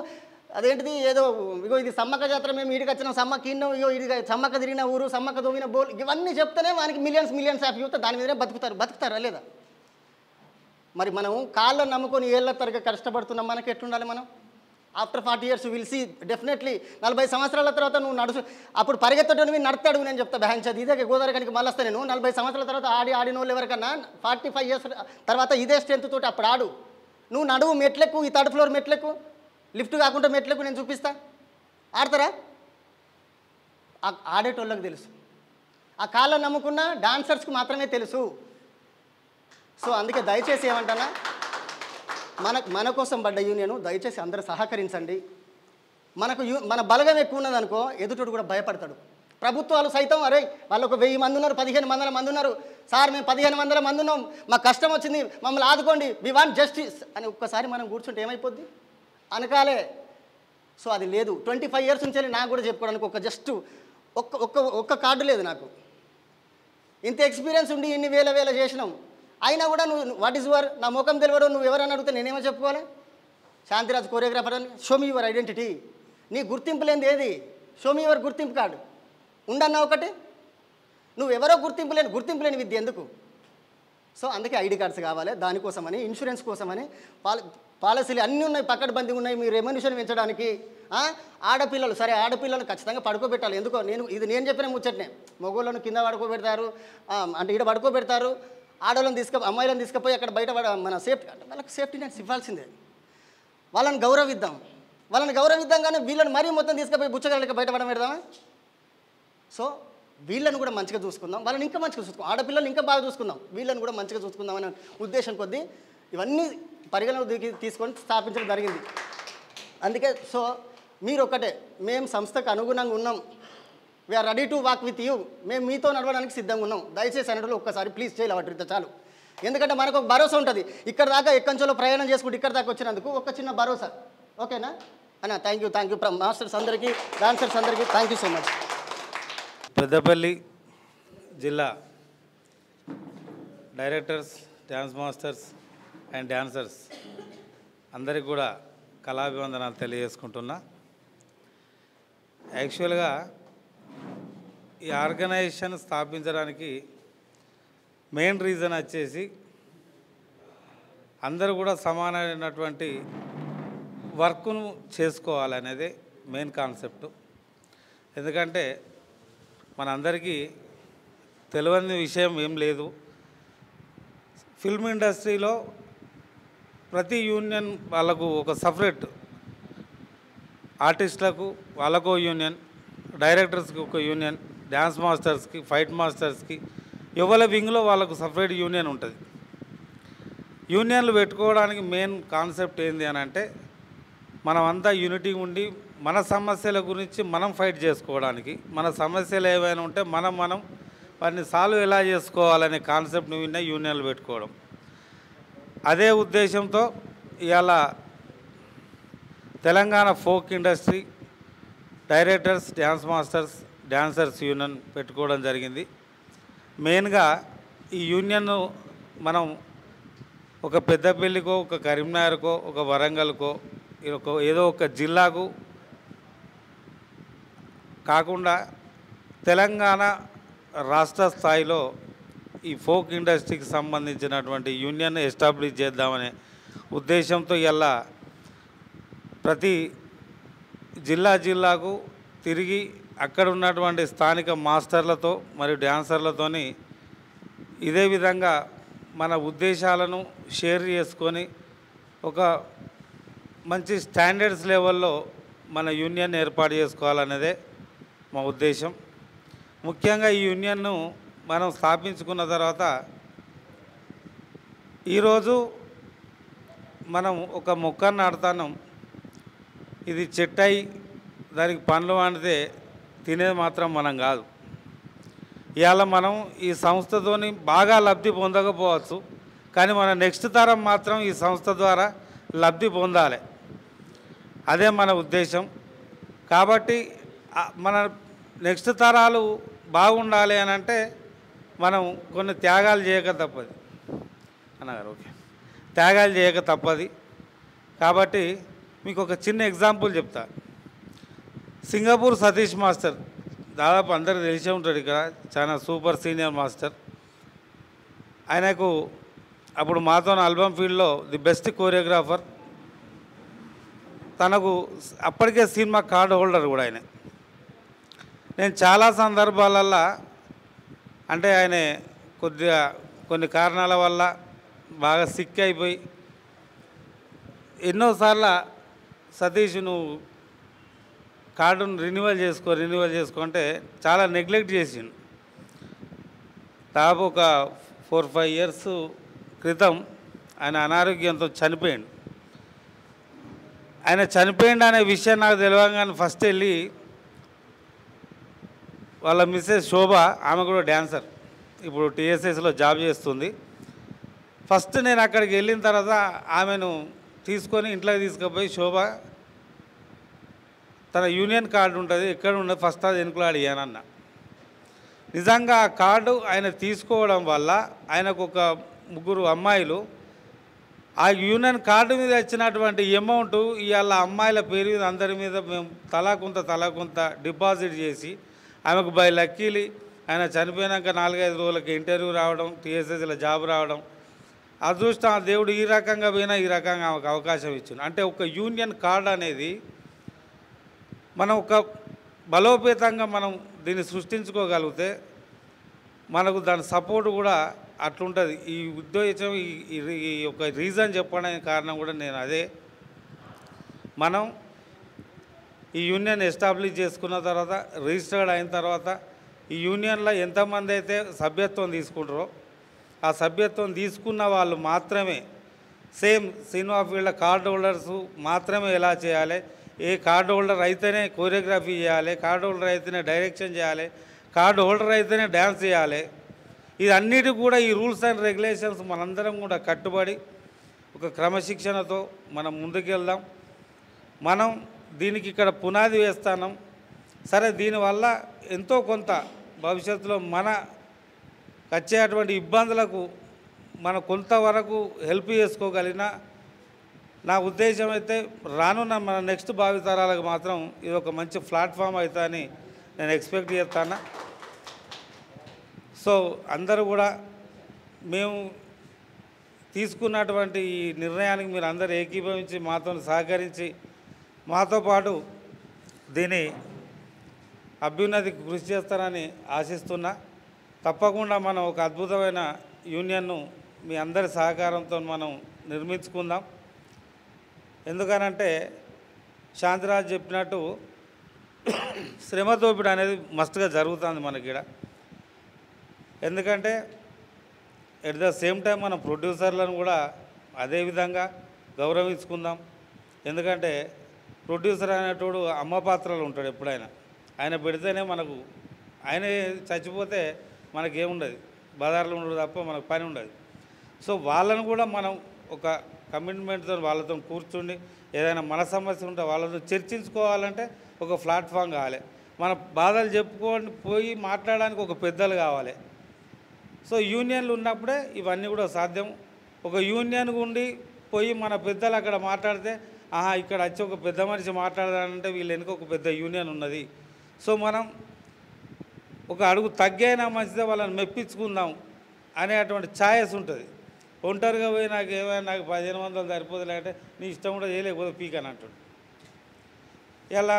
అదేంటిది ఏదో ఇగో ఇది సమ్మక్క జాతర, మేము ఈడికి వచ్చినాం, సమ్మక్క ఇన్నో, ఇగో ఇది సమ్మక్క తిరిగిన ఊరు, సమ్మక్క దోమిన బోల్, ఇవన్నీ చెప్తేనే వానికి మిలియన్స్ ఆఫ్ యూత్ దాని మీదనే బతుకుతారా లేదా? మరి మనం కాళ్ళను నమ్ముకొని ఏళ్ళ తరగా కష్టపడుతున్నాం. మనకి ఎట్లుండాలి? మనం after 40 years will see definitely. 40 సంవత్సరాల తర్వాత నువ్వు అప్పుడు పరిగెత్తడానికి నడతాడు. నేను చెప్తా బ్యాంచ్ ఇదే గోదావరి కనుక మళ్ళీ వస్తా. నేను 40 సంవత్సరాల తర్వాత ఆడిన వాళ్ళు ఎవరికన్నా 45 years తర్వాత ఇదే స్ట్రెంత్ తోటి అప్పుడు ఆడు. నువ్వు నడువు మెట్లెక్కు, ఈ 3rd floor మెట్లెక్కు, లిఫ్ట్ కాకుండా మెట్లకు నేను చూపిస్తా. ఆడతారా? ఆడేటోళ్ళకి తెలుసు. ఆ కాళ్ళను నమ్ముకున్న డాన్సర్స్కి మాత్రమే తెలుసు. సో అందుకే దయచేసి ఏమంటానా, మన కోసం పడ్డ యూనియన్, దయచేసి అందరూ సహకరించండి. మన బలగం ఎక్కువ ఉన్నదనుకో ఎదుటోడు కూడా భయపడతాడు. ప్రభుత్వాలు సైతం అరే వాళ్ళకు 1000 మంది ఉన్నారు, 1500 మంది ఉన్నారు, సార్ మేము 1500 మంది ఉన్నాం, మాకు కష్టం వచ్చింది, మమ్మల్ని ఆదుకోండి, వి వాంట్ జస్టిస్ అని ఒక్కసారి మనం కూర్చుంటే ఏమైపోద్ది? అనకాలే. సో అది లేదు. 25 years నుంచి నాకు కూడా చెప్పుకోవడానికి ఒక జస్ట్ ఒక్క కార్డు లేదు నాకు. ఇంత ఎక్స్పీరియన్స్ ఉండి ఇన్ని వేల చేసినాం, అయినా కూడా నువ్వు వాట్ ఈజ్ యువర్, నా ముఖం తెలియదు, నువ్వు ఎవరని అడిగితే నేనేమో చెప్పుకోవాలి? శాంతిరాజ్ కోరియోగ్రాఫర్ అని. Show me your identity. నీ గుర్తింపు లేనిది ఏది? షో మీ యువర్ గుర్తింపు కార్డు ఉండన్నా ఒకటి. నువ్వు ఎవరో గుర్తింపు లేని విద్య ఎందుకు? సో అందుకే ఐడి కార్డ్స్ కావాలి. దానికోసమని, ఇన్సూరెన్స్ కోసమని పాలసీలు అన్నీ ఉన్నాయి, పక్కడబందీ ఉన్నాయి. మీ రెమ్యునరేషన్ పెంచడానికి ఆడపిల్లలు, సరే ఆడపిల్లలు ఖచ్చితంగా పడుకోబెట్టాలి. ఎందుకో నేను చెప్పిన ముచ్చటనే. మగోళ్ళను కింద పడుకోబెడతారు, అంటే ఈడ పడుకోబెడతారు. ఆడవాళ్ళని అమ్మాయిలను తీసుకుపోయి అక్కడ బయట మన సేఫ్టీ, అంటే వాళ్ళకి సేఫ్టీ నెట్స్ ఇవ్వాల్సిందే. వాళ్ళని గౌరవిద్దాం కానీ వీళ్ళని మరీ మొత్తం తీసుకుపోయి బుచ్చగాళ్ళకి బయటపడడం పెడదామా? సో వీళ్ళని కూడా మంచిగా చూసుకుందాం, వాళ్ళని ఇంకా మంచిగా చూసుకుందాం, ఆడపిల్లలు ఇంకా బాగా చూసుకుందాం, వీళ్ళని కూడా మంచిగా చూసుకుందాం అనే ఉద్దేశం కొద్దీ ఇవన్నీ పరిగణలోకి తీసుకొని స్థాపించడం జరిగింది. అందుకే సో మీరు ఒక్కటే, మేము సంస్థకు అనుగుణంగా ఉన్నాం, we are ready to walk with you, మేము మీతో నడవడానికి సిద్ధంగా ఉన్నాం. దయచేసి అనేటప్పుడు ఒక్కసారి ప్లీజ్ చేయలేవట్రితే చాలు. ఎందుకంటే మనకు ఒక భరోసా ఉంటుంది. ఇక్కడ దాకా ఎక్కంచోలో ప్రయాణం చేసుకుంటూ ఇక్కడ దాకా వచ్చినందుకు ఒక చిన్న భరోసా. ఓకేనా అన్న? థ్యాంక్ యూ మాస్టర్స్ అందరికీ, డాన్సర్స్ అందరికీ thank you so much. Peddapalli జిల్లా directors, dance masters and dancers అందరికీ కూడా కళాభివందనాలు తెలియజేసుకుంటున్నా. యాక్చువల్గా ఈ ఆర్గనైజేషన్ స్థాపించడానికి మెయిన్ రీజన్ వచ్చేసి అందరూ కూడా సమానమైనటువంటి వర్క్ను చేసుకోవాలనేదే మెయిన్ కాన్సెప్ట్. ఎందుకంటే మనందరికీ తెలియని విషయం ఏం లేదు. ఫిల్మ్ ఇండస్ట్రీలో ప్రతి యూనియన్ వాళ్ళకు ఒక సపరేట్, ఆర్టిస్టులకు వాళ్ళకో యూనియన్, డైరెక్టర్స్కి ఒక యూనియన్, డ్యాన్స్ మాస్టర్స్కి, ఫైట్ మాస్టర్స్కి, ఎవరి వింగ్లో వాళ్ళకు సపరేట్ యూనియన్ ఉంటుంది. యూనియన్లు పెట్టుకోవడానికి మెయిన్ కాన్సెప్ట్ ఏంది అని అంటే, మనమంతా యూనిటీ ఉండి మన సమస్యల గురించి మనం ఫైట్ చేసుకోవడానికి, మన సమస్యలు ఏవైనా ఉంటే మనం వాటిని సాల్వ్ ఎలా చేసుకోవాలనే కాన్సెప్ట్ని విన్న యూనియన్లు పెట్టుకోవడం. అదే ఉద్దేశంతో ఇవాళ Telangana folk industry directors, dance masters, dancers union పెట్టుకోవడం జరిగింది. మెయిన్గా ఈ యూనియన్ మనం ఒక పెద్దపల్లికో, ఒక కరీంనగర్కో, ఒక వరంగల్కో, ఏదో ఒక జిల్లాకు కాకుండా తెలంగాణ రాష్ట్ర స్థాయిలో ఈ ఫోక్ ఇండస్ట్రీకి సంబంధించినటువంటి యూనియన్ ఎస్టాబ్లిష్ చేద్దామనే ఉద్దేశంతో ఇలా ప్రతి జిల్లాకు తిరిగి అక్కడ ఉన్నటువంటి స్థానిక మాస్టర్లతో మరియు డ్యాన్సర్లతోని ఇదే విధంగా మన ఉద్దేశాలను షేర్ చేసుకొని ఒక మంచి స్టాండర్డ్స్ లెవెల్లో మన యూనియన్ ఏర్పాటు చేసుకోవాలనేదే మా ఉద్దేశం. ముఖ్యంగా ఈ యూనియన్ను మనం స్థాపించుకున్న తర్వాత ఈరోజు మనం ఒక మొక్కను నాటుతాం. ఇది చెట్టయి దానికి పండ్లు వండితే తినేది మాత్రం మనం కాదు. ఇవాళ మనం ఈ సంస్థతోని బాగా లబ్ధి పొందకపోవచ్చు, కానీ మన నెక్స్ట్ తరం మాత్రం ఈ సంస్థ ద్వారా లబ్ధి పొందాలి. అదే మన ఉద్దేశం. కాబట్టి మన నెక్స్ట్ తరాలు బాగుండాలి అని అంటే మనం కొన్ని త్యాగాలు చేయక తప్పదు అన్నగారు. ఓకే, త్యాగాలు చేయక తప్పది. కాబట్టి మీకు ఒక చిన్న ఎగ్జాంపుల్ చెప్తా. సింగపూర్ సతీష్ మాస్టర్ దాదాపు అందరికీ తెలిసే ఉంటాడు. ఇక్కడ చాలా సూపర్ సీనియర్ మాస్టర్. ఆయనకు అప్పుడు మాతో ఆల్బమ్ ఫీల్డ్లో ది బెస్ట్ కోరియోగ్రాఫర్. తనకు అప్పటికే సినిమా కార్డు హోల్డర్ కూడా ఆయన. నేను చాలా సందర్భాలల్లో అంటే ఆయన కొద్దిగా కొన్ని కారణాల వల్ల బాగా సిక్ అయిపోయి ఎన్నోసార్లు సతీష్ నువ్వు కార్డును రెన్యువల్ చేసుకో అంటే చాలా నెగ్లెక్ట్ చేసిండు. దాదాపు ఒక 4-5 ఇయర్స్ క్రితం ఆయన అనారోగ్యంతో చనిపోయాడు. ఆయన చనిపోయిండు అనే విషయం నాకు తెలియగానే ఫస్ట్ వెళ్ళి వాళ్ళ మిస్సెస్ శోభ, ఆమె కూడా డ్యాన్సర్, ఇప్పుడు టీఎస్ఎస్లో జాబ్ చేస్తుంది. ఫస్ట్ నేను అక్కడికి వెళ్ళిన తర్వాత ఆమెను తీసుకొని ఇంట్లోకి తీసుకుపోయి, శోభ తన యూనియన్ కార్డు ఉంటుంది, ఎక్కడ ఉండదు, ఫస్ట్ అది ఎన్నికలు అడిగానన్న. నిజంగా ఆ కార్డు ఆయన తీసుకోవడం వల్ల ఆయనకు ఒక 3 అమ్మాయిలు ఆ యూనియన్ కార్డు మీద వచ్చినటువంటి అమౌంట్ ఇవాళ అమ్మాయిల పేరు మీద అందరి మీద మేము తలా కొంత డిపాజిట్ చేసి ఆమెకు బై లక్కీలి ఆయన చనిపోయినాక 4-5 రోజులకి ఇంటర్వ్యూ రావడం, టీఎస్ఎస్లో జాబ్ రావడం, అదృష్టం ఆ దేవుడు ఈ రకంగా పోయినా ఈ రకంగా ఆమెకు అవకాశం ఇచ్చింది. అంటే ఒక యూనియన్ కార్డు అనేది మనం ఒక బలోపేతంగా మనం దీన్ని సృష్టించుకోగలిగితే మనకు దాని సపోర్ట్ కూడా అట్లుంటుంది. ఈ ఉద్దేశం ఈ యొక్క రీజన్ చెప్పడానికి కారణం కూడా నేను అదే. మనం ఈ యూనియన్ ఎస్టాబ్లిష్ చేసుకున్న తర్వాత, రిజిస్టర్డ్ అయిన తర్వాత ఈ యూనియన్లో ఎంతమంది అయితే సభ్యత్వం తీసుకుంటారో ఆ సభ్యత్వం తీసుకున్న వాళ్ళు మాత్రమే same cinema field card holders మాత్రమే ఎలా చేయాలి, ఏ కార్డు హోల్డర్ అయితేనే కోరియోగ్రఫీ చేయాలి, కార్డు హోల్డర్ అయితేనే డైరెక్షన్ చేయాలి, కార్డు హోల్డర్ అయితేనే డ్యాన్స్ చేయాలి. ఇదన్నిటి కూడా ఈ రూల్స్ అండ్ రెగ్యులేషన్స్ మనందరం కూడా కట్టుబడి ఒక క్రమశిక్షణతో మనం ముందుకెళ్దాం. మనం దీనికి ఇక్కడ పునాది వేస్తాం. సరే, దీనివల్ల ఎంతో కొంత భవిష్యత్తులో మన వచ్చేటువంటి ఇబ్బందులకు మనం కొంతవరకు హెల్ప్ చేసుకోగలిగిన నా ఉద్దేశం అయితే రానున్న మన నెక్స్ట్ భావితరాలకు మాత్రం ఇది ఒక మంచి ప్లాట్ఫామ్ అవుతుందని నేను ఎక్స్పెక్ట్ చేస్తాను. సో అందరూ కూడా మేము తీసుకున్నటువంటి ఈ నిర్ణయానికి మీరు అందరూ ఏకీభవించి మాతో సహకరించి మాతో పాటు దీని అభ్యున్నతికి కృషి చేస్తారని ఆశిస్తున్నా. తప్పకుండా మనం ఒక అద్భుతమైన యూనియన్ను మీ అందరి సహకారంతో మనం నిర్మించుకుందాం. ఎందుకనంటే శాంతిరాజ్ చెప్పినట్టు శ్రమ దోపిడీ అనేది మస్తుగా జరుగుతుంది మనకిడ. ఎందుకంటే ఎట్ ద సేమ్ టైం మనం ప్రొడ్యూసర్లను కూడా అదేవిధంగా గౌరవించుకుందాం. ఎందుకంటే ప్రొడ్యూసర్ అనేటోడు అమ్మ పాత్రలు ఉంటాడు ఎప్పుడైనా. ఆయన పెడితేనే మనకు, ఆయన చచ్చిపోతే మనకేముండదు, బజార్లో ఉండదు తప్ప మనకు పని ఉండదు. సో వాళ్ళను కూడా మనం ఒక కమిట్మెంట్తో వాళ్ళతో కూర్చుండి ఏదైనా మన సమస్య ఉంటే వాళ్ళతో చర్చించుకోవాలంటే ఒక ప్లాట్ఫామ్ కావాలి, మన బాధలు చెప్పుకొని పోయి మాట్లాడడానికి ఒక పెద్దలు కావాలి. సో యూనియన్లు ఉన్నప్పుడే ఇవన్నీ కూడా సాధ్యం. ఒక యూనియన్ ఉండి పోయి మన పెద్దలు అక్కడ మాట్లాడితే ఇక్కడ వచ్చి ఒక పెద్ద మనిషి మాట్లాడాలంటే వీళ్ళు వెనుక ఒక పెద్ద యూనియన్ ఉన్నది. సో మనం ఒక అడుగు తగ్గైనా మంచిదే వాళ్ళని మెప్పించుకుందాం అనేటువంటి ఛాయస్ ఉంటుంది. ఒంటరిగా పోయి నాకు 1500 సరిపోతులే అంటే నీ ఇష్టం కూడా చేయలేకపోతే పీక్ అని అంటాడు. ఇలా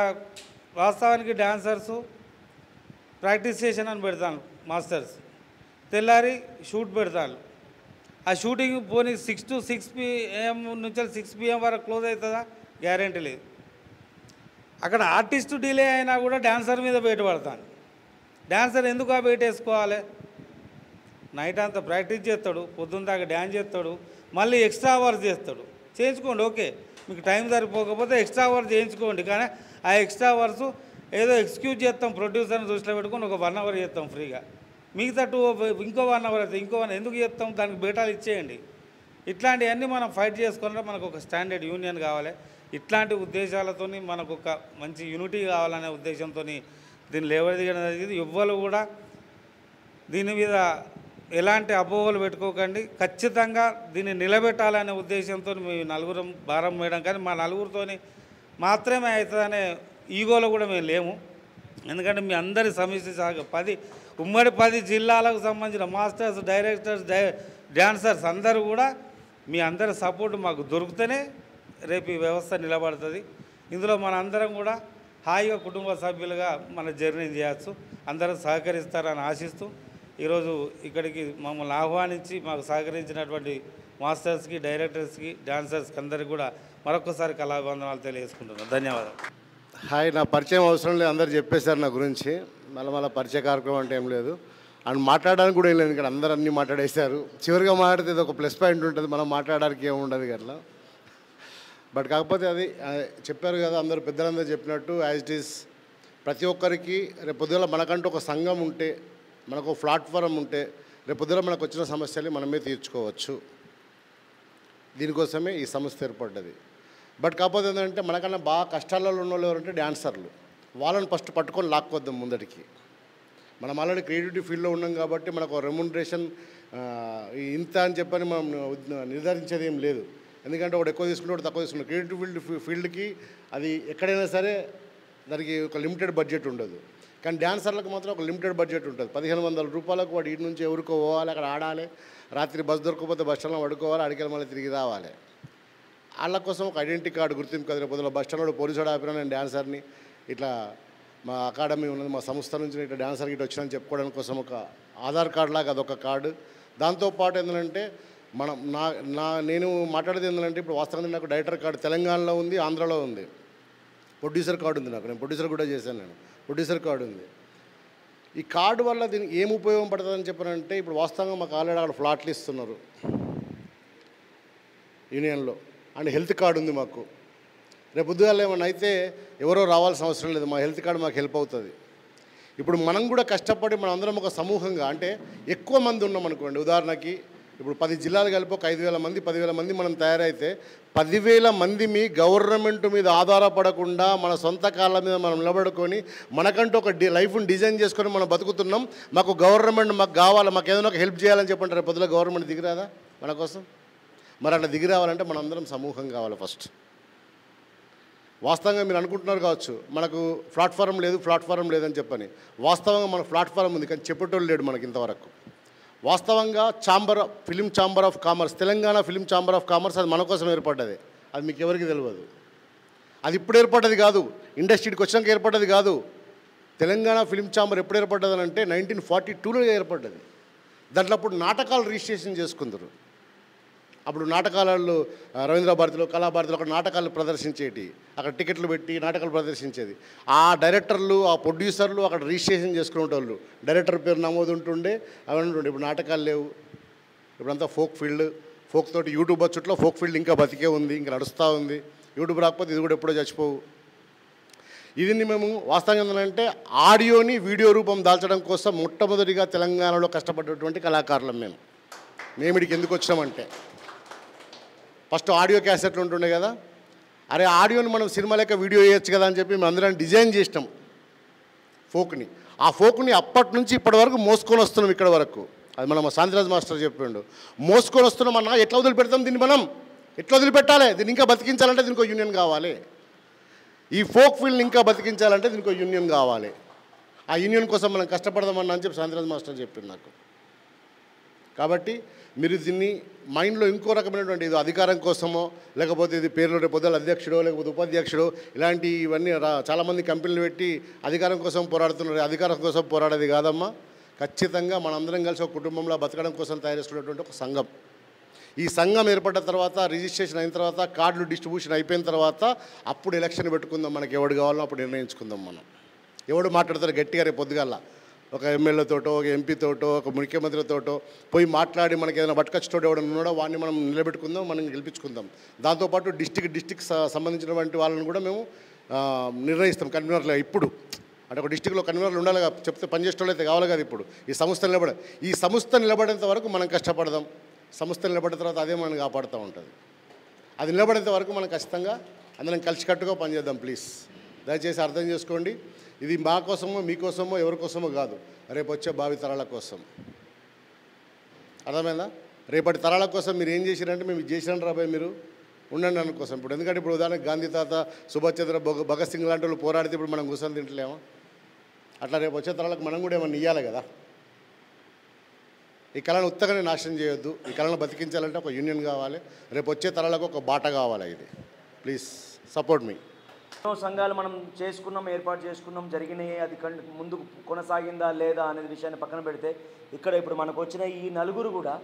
వాస్తవానికి డాన్సర్సు ప్రాక్టీస్ సెషన్ అని పెడతాను, మాస్టర్స్ తెల్లారి షూట్ పెడతాను. ఆ షూటింగ్ పోనీ 6 to 6 PM నుంచి 6 PM వరకు క్లోజ్ అవుతుందా? గ్యారెంటీ లేదు. అక్కడ ఆర్టిస్టు డిలే అయినా కూడా డాన్సర్ మీద బయటపడతాను. డాన్సర్ ఎందుకు ఆ బయట వేసుకోవాలి? నైట్ అంతా ప్రాక్టీస్ చేస్తాడు, పొద్దున్న దాకా డ్యాన్స్ చేస్తాడు, మళ్ళీ ఎక్స్ట్రా అవర్స్ చేస్తాడు. చేయించుకోండి, ఓకే, మీకు టైం సరిపోకపోతే ఎక్స్ట్రా అవర్స్ చేయించుకోండి. కానీ ఆ ఎక్స్ట్రా అవర్స్ ఏదో ఎక్స్క్యూజ్ చేస్తాం, ప్రొడ్యూసర్ని దృష్టిలో పెట్టుకొని ఒక 1 hour చేస్తాం ఫ్రీగా, మిగతా ఇంకో 1 hour అయితే ఇంకో 1 ఎందుకు చేస్తాం? దానికి బేటాలు ఇచ్చేయండి. ఇట్లాంటివన్నీ మనం ఫైట్ చేసుకున్నా మనకు ఒక స్టాండర్డ్ యూనియన్ కావాలి. ఇట్లాంటి ఉద్దేశాలతో మనకు ఒక మంచి యూనిటీ కావాలనే ఉద్దేశంతో దీన్ని లేవదీయడం జరిగింది. ఎవ్వరు కూడా దీని మీద ఎలాంటి అపోహలు పెట్టుకోకండి. ఖచ్చితంగా దీన్ని నిలబెట్టాలనే ఉద్దేశంతో మేము నలుగురం భారం వేయడం, కానీ మా నలుగురితోని మాత్రమే అవుతుందనే ఈగోలో కూడా మేము లేము. ఎందుకంటే మీ అందరి సమస్య ఉమ్మడి 10 జిల్లాలకు సంబంధించిన మాస్టర్స్, డైరెక్టర్స్, డాన్సర్స్ అందరూ కూడా మీ అందరి సపోర్ట్ మాకు దొరికితేనే రేపు ఈ వ్యవస్థ నిలబడుతుంది. ఇందులో మన అందరం కూడా హాయిగా కుటుంబ సభ్యులుగా మన జర్నీ చేయవచ్చు. అందరూ సహకరిస్తారని ఆశిస్తూ ఈరోజు ఇక్కడికి మమ్మల్ని ఆహ్వానించి మాకు సహకరించినటువంటి మాస్టర్స్కి, డైరెక్టర్స్కి, డాన్సర్స్కి అందరికీ కూడా మరొకసారి కళాభివందనాలు తెలియజేసుకుంటున్నాను. ధన్యవాదాలు. హాయ్, నా పరిచయం అవసరం లేదు, అందరు చెప్పేశారు నా గురించి. మళ్ళీ పరిచయ కార్యక్రమం అంటే ఏం లేదు, అండ్ మాట్లాడడానికి కూడా ఏం లేదు. ఇక్కడ అందరూ అన్నీ మాట్లాడేశారు. చివరిగా మాట్లాడితే ఇది ఒక ప్లస్ పాయింట్ ఉంటుంది, మనం మాట్లాడడానికి ఏముండదు అట్లా. బట్ కాకపోతే అది చెప్పారు కదా, అందరూ పెద్దలందరూ చెప్పినట్టు యాజ్ ఇట్ ఈస్ ప్రతి ఒక్కరికి రేపు పొద్దున మనకంటూ ఒక సంఘం ఉంటే, మనకు ప్లాట్ఫారం ఉంటే, రేపు పొద్దున మనకు వచ్చిన సమస్యలు మనమే తీర్చుకోవచ్చు. దీనికోసమే ఈ సంస్థ ఏర్పడ్డది. బట్ కాకపోతే ఏంటంటే మనకన్నా బాగా కష్టాలలో ఉన్న వాళ్ళు ఎవరంటే డాన్సర్లు. వాళ్ళని ఫస్ట్ పట్టుకొని లాక్కొద్దాం ముందడికి. మనం ఆల్రెడీ క్రియేటివిటీ ఫీల్డ్లో ఉన్నాం కాబట్టి మనకు రెమ్యునరేషన్ ఇంత అని చెప్పని మనం నిర్ధారించేది ఏం లేదు. ఎందుకంటే ఒకటి ఎక్కువ తీసుకుంటే ఒకటి తక్కువ తీసుకుంటాం. క్రియేటివ్ ఫీల్డ్కి అది ఎక్కడైనా సరే దానికి ఒక లిమిటెడ్ బడ్జెట్ ఉండదు. కానీ డాన్సర్లకు మాత్రం ఒక లిమిటెడ్ బడ్జెట్ ఉంటుంది. 1500 రూపాయలకు వాడు ఇంటి నుంచి ఎవరికో పోవాలి, అక్కడ ఆడాలి, రాత్రి బస్ దొరకకపోతే బస్ స్టాండ్లో పడుకోవాలి, అడిగి మళ్ళీ తిరిగి రావాలి. వాళ్ళ కోసం ఒక ఐడెంటిటీ కార్డు గుర్తింపు కదా. పొద్దున బస్ స్టాండ్లో పోలీసు ఆపినా నేను డాన్సర్ని, ఇట్లా మా అకాడమీ ఉన్నది, మా సంస్థ నుంచి ఇట్లా డాన్సర్కి ఇట్లా వచ్చినా చెప్పుకోవడానికి కోసం ఒక ఆధార్ కార్డు లాగా అదొక కార్డు. దాంతోపాటు ఏంటంటే నేను మాట్లాడేది ఏంటంటే ఇప్పుడు వాస్తవంగా నాకు డైరెక్టర్ కార్డు తెలంగాణలో ఉంది, ఆంధ్రాలో ఉంది. ప్రొడ్యూసర్ కార్డు ఉంది నాకు, నేను ప్రొడ్యూసర్ కూడా చేశాను. నేను ప్రొడ్యూసర్ కార్డు ఉంది. ఈ కార్డు వల్ల దీనికి ఏం ఉపయోగం పడుతుందని చెప్పానంటే, ఇప్పుడు వాస్తవంగా మాకు ఆల్రెడీ అక్కడ ఫ్లాట్లు ఇస్తున్నారు యూనియన్లో, అండ్ హెల్త్ కార్డు ఉంది మాకు. రేపు పొద్దుగాల ఏమన్నా అయితే ఎవరో రావాల్సిన అవసరం లేదు, మా హెల్త్ కార్డు మాకు హెల్ప్ అవుతుంది. ఇప్పుడు మనం కూడా కష్టపడి మనం అందరం ఒక సమూహంగా, అంటే ఎక్కువ మంది ఉన్నాం అనుకోండి, ఉదాహరణకి ఇప్పుడు 10 జిల్లాలు కలిపి ఒక 5000 మంది 10,000 మంది మనం తయారైతే 10,000 మంది మీ గవర్నమెంట్ మీద ఆధారపడకుండా మన సొంత కాళ్ళ మీద మనం నిలబడుకొని మనకంటూ ఒక లైఫ్ని డిజైన్ చేసుకొని మనం బతుకుతున్నాం. మాకు గవర్నమెంట్ మాకు కావాలి, మాకు ఏదైనా ఒక హెల్ప్ చేయాలని చెప్పండి, రేపు పొద్దున గవర్నమెంట్ దిగిరాదా మన కోసం? మరి అట్లా దిగి రావాలంటే మనందరం సమూహం కావాలి ఫస్ట్. వాస్తవంగా మీరు అనుకుంటున్నారు కావచ్చు మనకు ప్లాట్ఫారం లేదని చెప్పని. వాస్తవంగా మన ప్లాట్ఫారం ఉంది, కానీ చెప్పేటోళ్ళు లేడు మనకి ఇంతవరకు. వాస్తవంగా film chamber of commerce, Telangana film chamber of commerce, అది మన కోసం ఏర్పడ్డది. అది మీకు ఎవరికి తెలియదు. అది ఇప్పుడు ఏర్పడ్డది కాదు, ఇండస్ట్రీకి వచ్చినాక ఏర్పడ్డది కాదు. తెలంగాణ ఫిలిం ఛాంబర్ ఎప్పుడు ఏర్పడ్డది అంటే 1942లో ఏర్పడ్డది. దాంట్లో అప్పుడు నాటకాలు రిజిస్ట్రేషన్ చేసుకుందరు. అప్పుడు నాటకాలలో రవీంద్ర భారతిలో, కళాభారతిలో అక్కడ నాటకాలు ప్రదర్శించేటి, అక్కడ టికెట్లు పెట్టి నాటకాలు ప్రదర్శించేది. ఆ డైరెక్టర్లు, ఆ ప్రొడ్యూసర్లు అక్కడ రిజిస్ట్రేషన్ చేసుకునేటోళ్ళు, డైరెక్టర్ పేరు నమోదు ఉంటుండే, అవన్నీ ఉంటుండే. ఇప్పుడు నాటకాలు లేవు, ఇప్పుడంతా ఫోక్ ఫీల్డ్. ఫోక్ తోటి యూట్యూబ్ వచ్చుట్లో ఫోక్ ఫీల్డ్ ఇంకా బతికే ఉంది, ఇంకా నడుస్తూ ఉంది. యూట్యూబ్ రాకపోతే ఇది కూడా ఎప్పుడో చచ్చిపోవు. ఇది మేము వాస్తవంగా ఏంటంటే ఆడియోని వీడియో రూపం దాల్చడం కోసం మొట్టమొదటిగా తెలంగాణలో కష్టపడ్డటువంటి కళాకారులం మేము ఇక్కడికి ఎందుకు వచ్చామంటే, ఫస్ట్ ఆడియో క్యాసెట్లు ఉంటుండే కదా, అరే ఆడియోని మనం సినిమా లెక్క వీడియో వేయచ్చు కదా అని చెప్పి మేము అందరం డిజైన్ చేసినాం ఫోక్ని. ఆ ఫోక్ని అప్పటి నుంచి ఇప్పటి వరకు మోసుకొని వస్తున్నాం ఇక్కడ వరకు. అది మనం శాంతిరాజ్ మాస్టర్ చెప్పిండు. మోసుకొని వస్తున్నాం అన్న, ఎట్లా వదిలిపెడతాం దీన్ని? మనం ఎట్లా వదిలిపెట్టాలి? దీన్ని ఇంకా బతికించాలంటే దీనికి ఒక యూనియన్ కావాలి. ఈ ఫోక్ ఫీల్డ్ని ఇంకా బతికించాలంటే దీనికి ఒక యూనియన్ కావాలి. ఆ యూనియన్ కోసం మనం కష్టపడదామన్నా అని చెప్పి శాంతిరాజ్ మాస్టర్ చెప్పిండు నాకు. కాబట్టి మీరు దీన్ని మైండ్లో ఇంకో రకమైనటువంటి ఇది అధికారం కోసమో, లేకపోతే ఇది పేర్లు రేపు పొద్దుల అధ్యక్షుడో లేకపోతే ఉపాధ్యక్షుడో ఇలాంటి ఇవన్నీ చాలామంది కంపెనీలు పెట్టి అధికారం కోసం పోరాడుతున్నారు. అధికారం కోసం పోరాడేది కాదమ్మా. ఖచ్చితంగా మనందరం కలిసి ఒక కుటుంబంలో బతకడం కోసం తయారు చేసుకున్నటువంటి ఒక సంఘం. ఈ సంఘం ఏర్పడ్డ తర్వాత, రిజిస్ట్రేషన్ అయిన తర్వాత, కార్డులు డిస్ట్రిబ్యూషన్ అయిపోయిన తర్వాత అప్పుడు ఎలక్షన్ పెట్టుకుందాం. మనకి ఎవడు కావాలో అప్పుడు నిర్ణయించుకుందాం. మనం ఎవడు మాట్లాడతారు గట్టిగా రేపు పొద్దుగాల ఒక ఎమ్మెల్యేతోటో, ఒక ఎంపీతోటో, ఒక ముఖ్యమంత్రితోటో పోయి మాట్లాడి మనకి ఏదైనా బట్కచ్చుతోటి ఎవడన్నా ఉన్నాడో వాడిని మనం నిలబెట్టుకుందాం, మనం గెలిపించుకుందాం. దాంతోపాటు డిస్టిక్ సంబంధించినటువంటి వాళ్ళని కూడా మేము నిర్ణయిస్తాం కన్వీనర్లు. ఇప్పుడు అంటే ఒక డిస్టిక్లో కన్వీనర్లు ఉండాలి కదా, చెప్తే పనిచేసేటోళ్ళు అయితే కావాలి కదా. ఇప్పుడు ఈ సంస్థ నిలబడేంత వరకు మనం కష్టపడదాం. సంస్థ నిలబడిన తర్వాత అదే మనం కాపాడుతూ ఉంటుంది. అది నిలబడేంత వరకు మనం ఖచ్చితంగా అందరం కలిసికట్టుగా పనిచేద్దాం. ప్లీజ్ దయచేసి అర్థం చేసుకోండి. ఇది మా కోసమో మీకోసమో ఎవరి కోసమో కాదు, రేపు వచ్చే భావి తరాల కోసం. అర్థమైందా? రేపటి తరాల కోసం మీరు ఏం చేశారంటే మేము ఇది చేసినాను రాబాయ్ మీరు ఉండండి అందుకోసం. ఇప్పుడు ఎందుకంటే ఇప్పుడు ఉదాహరణకు గాంధీ తాత, సుభాష్ చంద్ర భగత్ సింగ్ లాంటి వాళ్ళు పోరాడితే ఇప్పుడు మనం కూర్చొని తింటలేమో. అట్లా రేపు వచ్చే తరాలకు మనం కూడా ఏమన్నా ఇవ్వాలి కదా. ఈ కళను ఉత్తగానే నాశనం చేయొద్దు. ఈ కళను బతికించాలంటే ఒక యూనియన్ కావాలి. రేపు వచ్చే తరాలకు ఒక బాట కావాలి. ఇది ప్లీజ్ సపోర్ట్ మీ. ఎన్నో సంఘాలు మనం ఏర్పాటు చేసుకున్నాం, జరిగినాయి. అది ముందుకు కొనసాగిందా లేదా అనే విషయాన్ని పక్కన పెడితే ఇక్కడ ఇప్పుడు మనకు వచ్చిన ఈ నలుగురు కూడా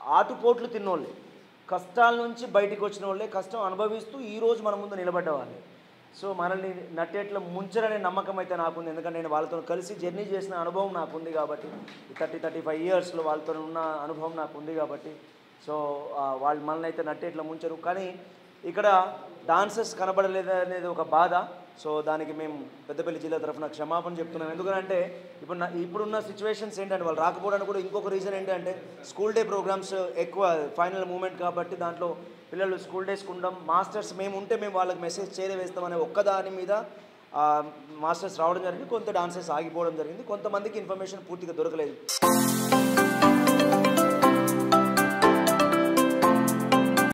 ఆటుపోట్లు తిన్నోళ్ళే, కష్టాల నుంచి బయటికి వచ్చిన వాళ్ళే, కష్టం అనుభవిస్తూ ఈరోజు మన ముందు నిలబడ్డ వాళ్ళే. సో మనల్ని నట్టేట్ల ముంచరనే నమ్మకం అయితే నాకుంది. ఎందుకంటే నేను వాళ్ళతో కలిసి జర్నీ చేసిన అనుభవం నాకుంది కాబట్టి, 35 ఇయర్స్లో వాళ్ళతో ఉన్న అనుభవం నాకుంది కాబట్టి సో వాళ్ళు మనల్ని అయితే నట్టేట్ల ముంచరు. కానీ ఇక్కడ డాన్సర్స్ కనబడలేదు అనేది ఒక బాధ. సో దానికి మేము పెద్దపల్లి జిల్లా తరఫున క్షమాపణ చెప్తున్నాం. ఎందుకంటే ఇప్పుడున్న సిచ్యువేషన్స్ ఏంటంటే వాళ్ళు రాకపోవడానికి కూడా ఇంకొక రీజన్ ఏంటంటే స్కూల్ డే ప్రోగ్రామ్స్ ఎక్కువ ఫైనల్ మూమెంట్ కాబట్టి దాంట్లో పిల్లలు స్కూల్ డేస్కి ఉండడం, మాస్టర్స్ మేము ఉంటే మేము వాళ్ళకి మెసేజ్ చేరవేస్తామనే ఒక్కదాని మీద మాస్టర్స్ రావడం జరిగింది. కొంత డాన్సర్స్ ఆగిపోవడం జరిగింది. కొంతమందికి ఇన్ఫర్మేషన్ పూర్తిగా దొరకలేదు.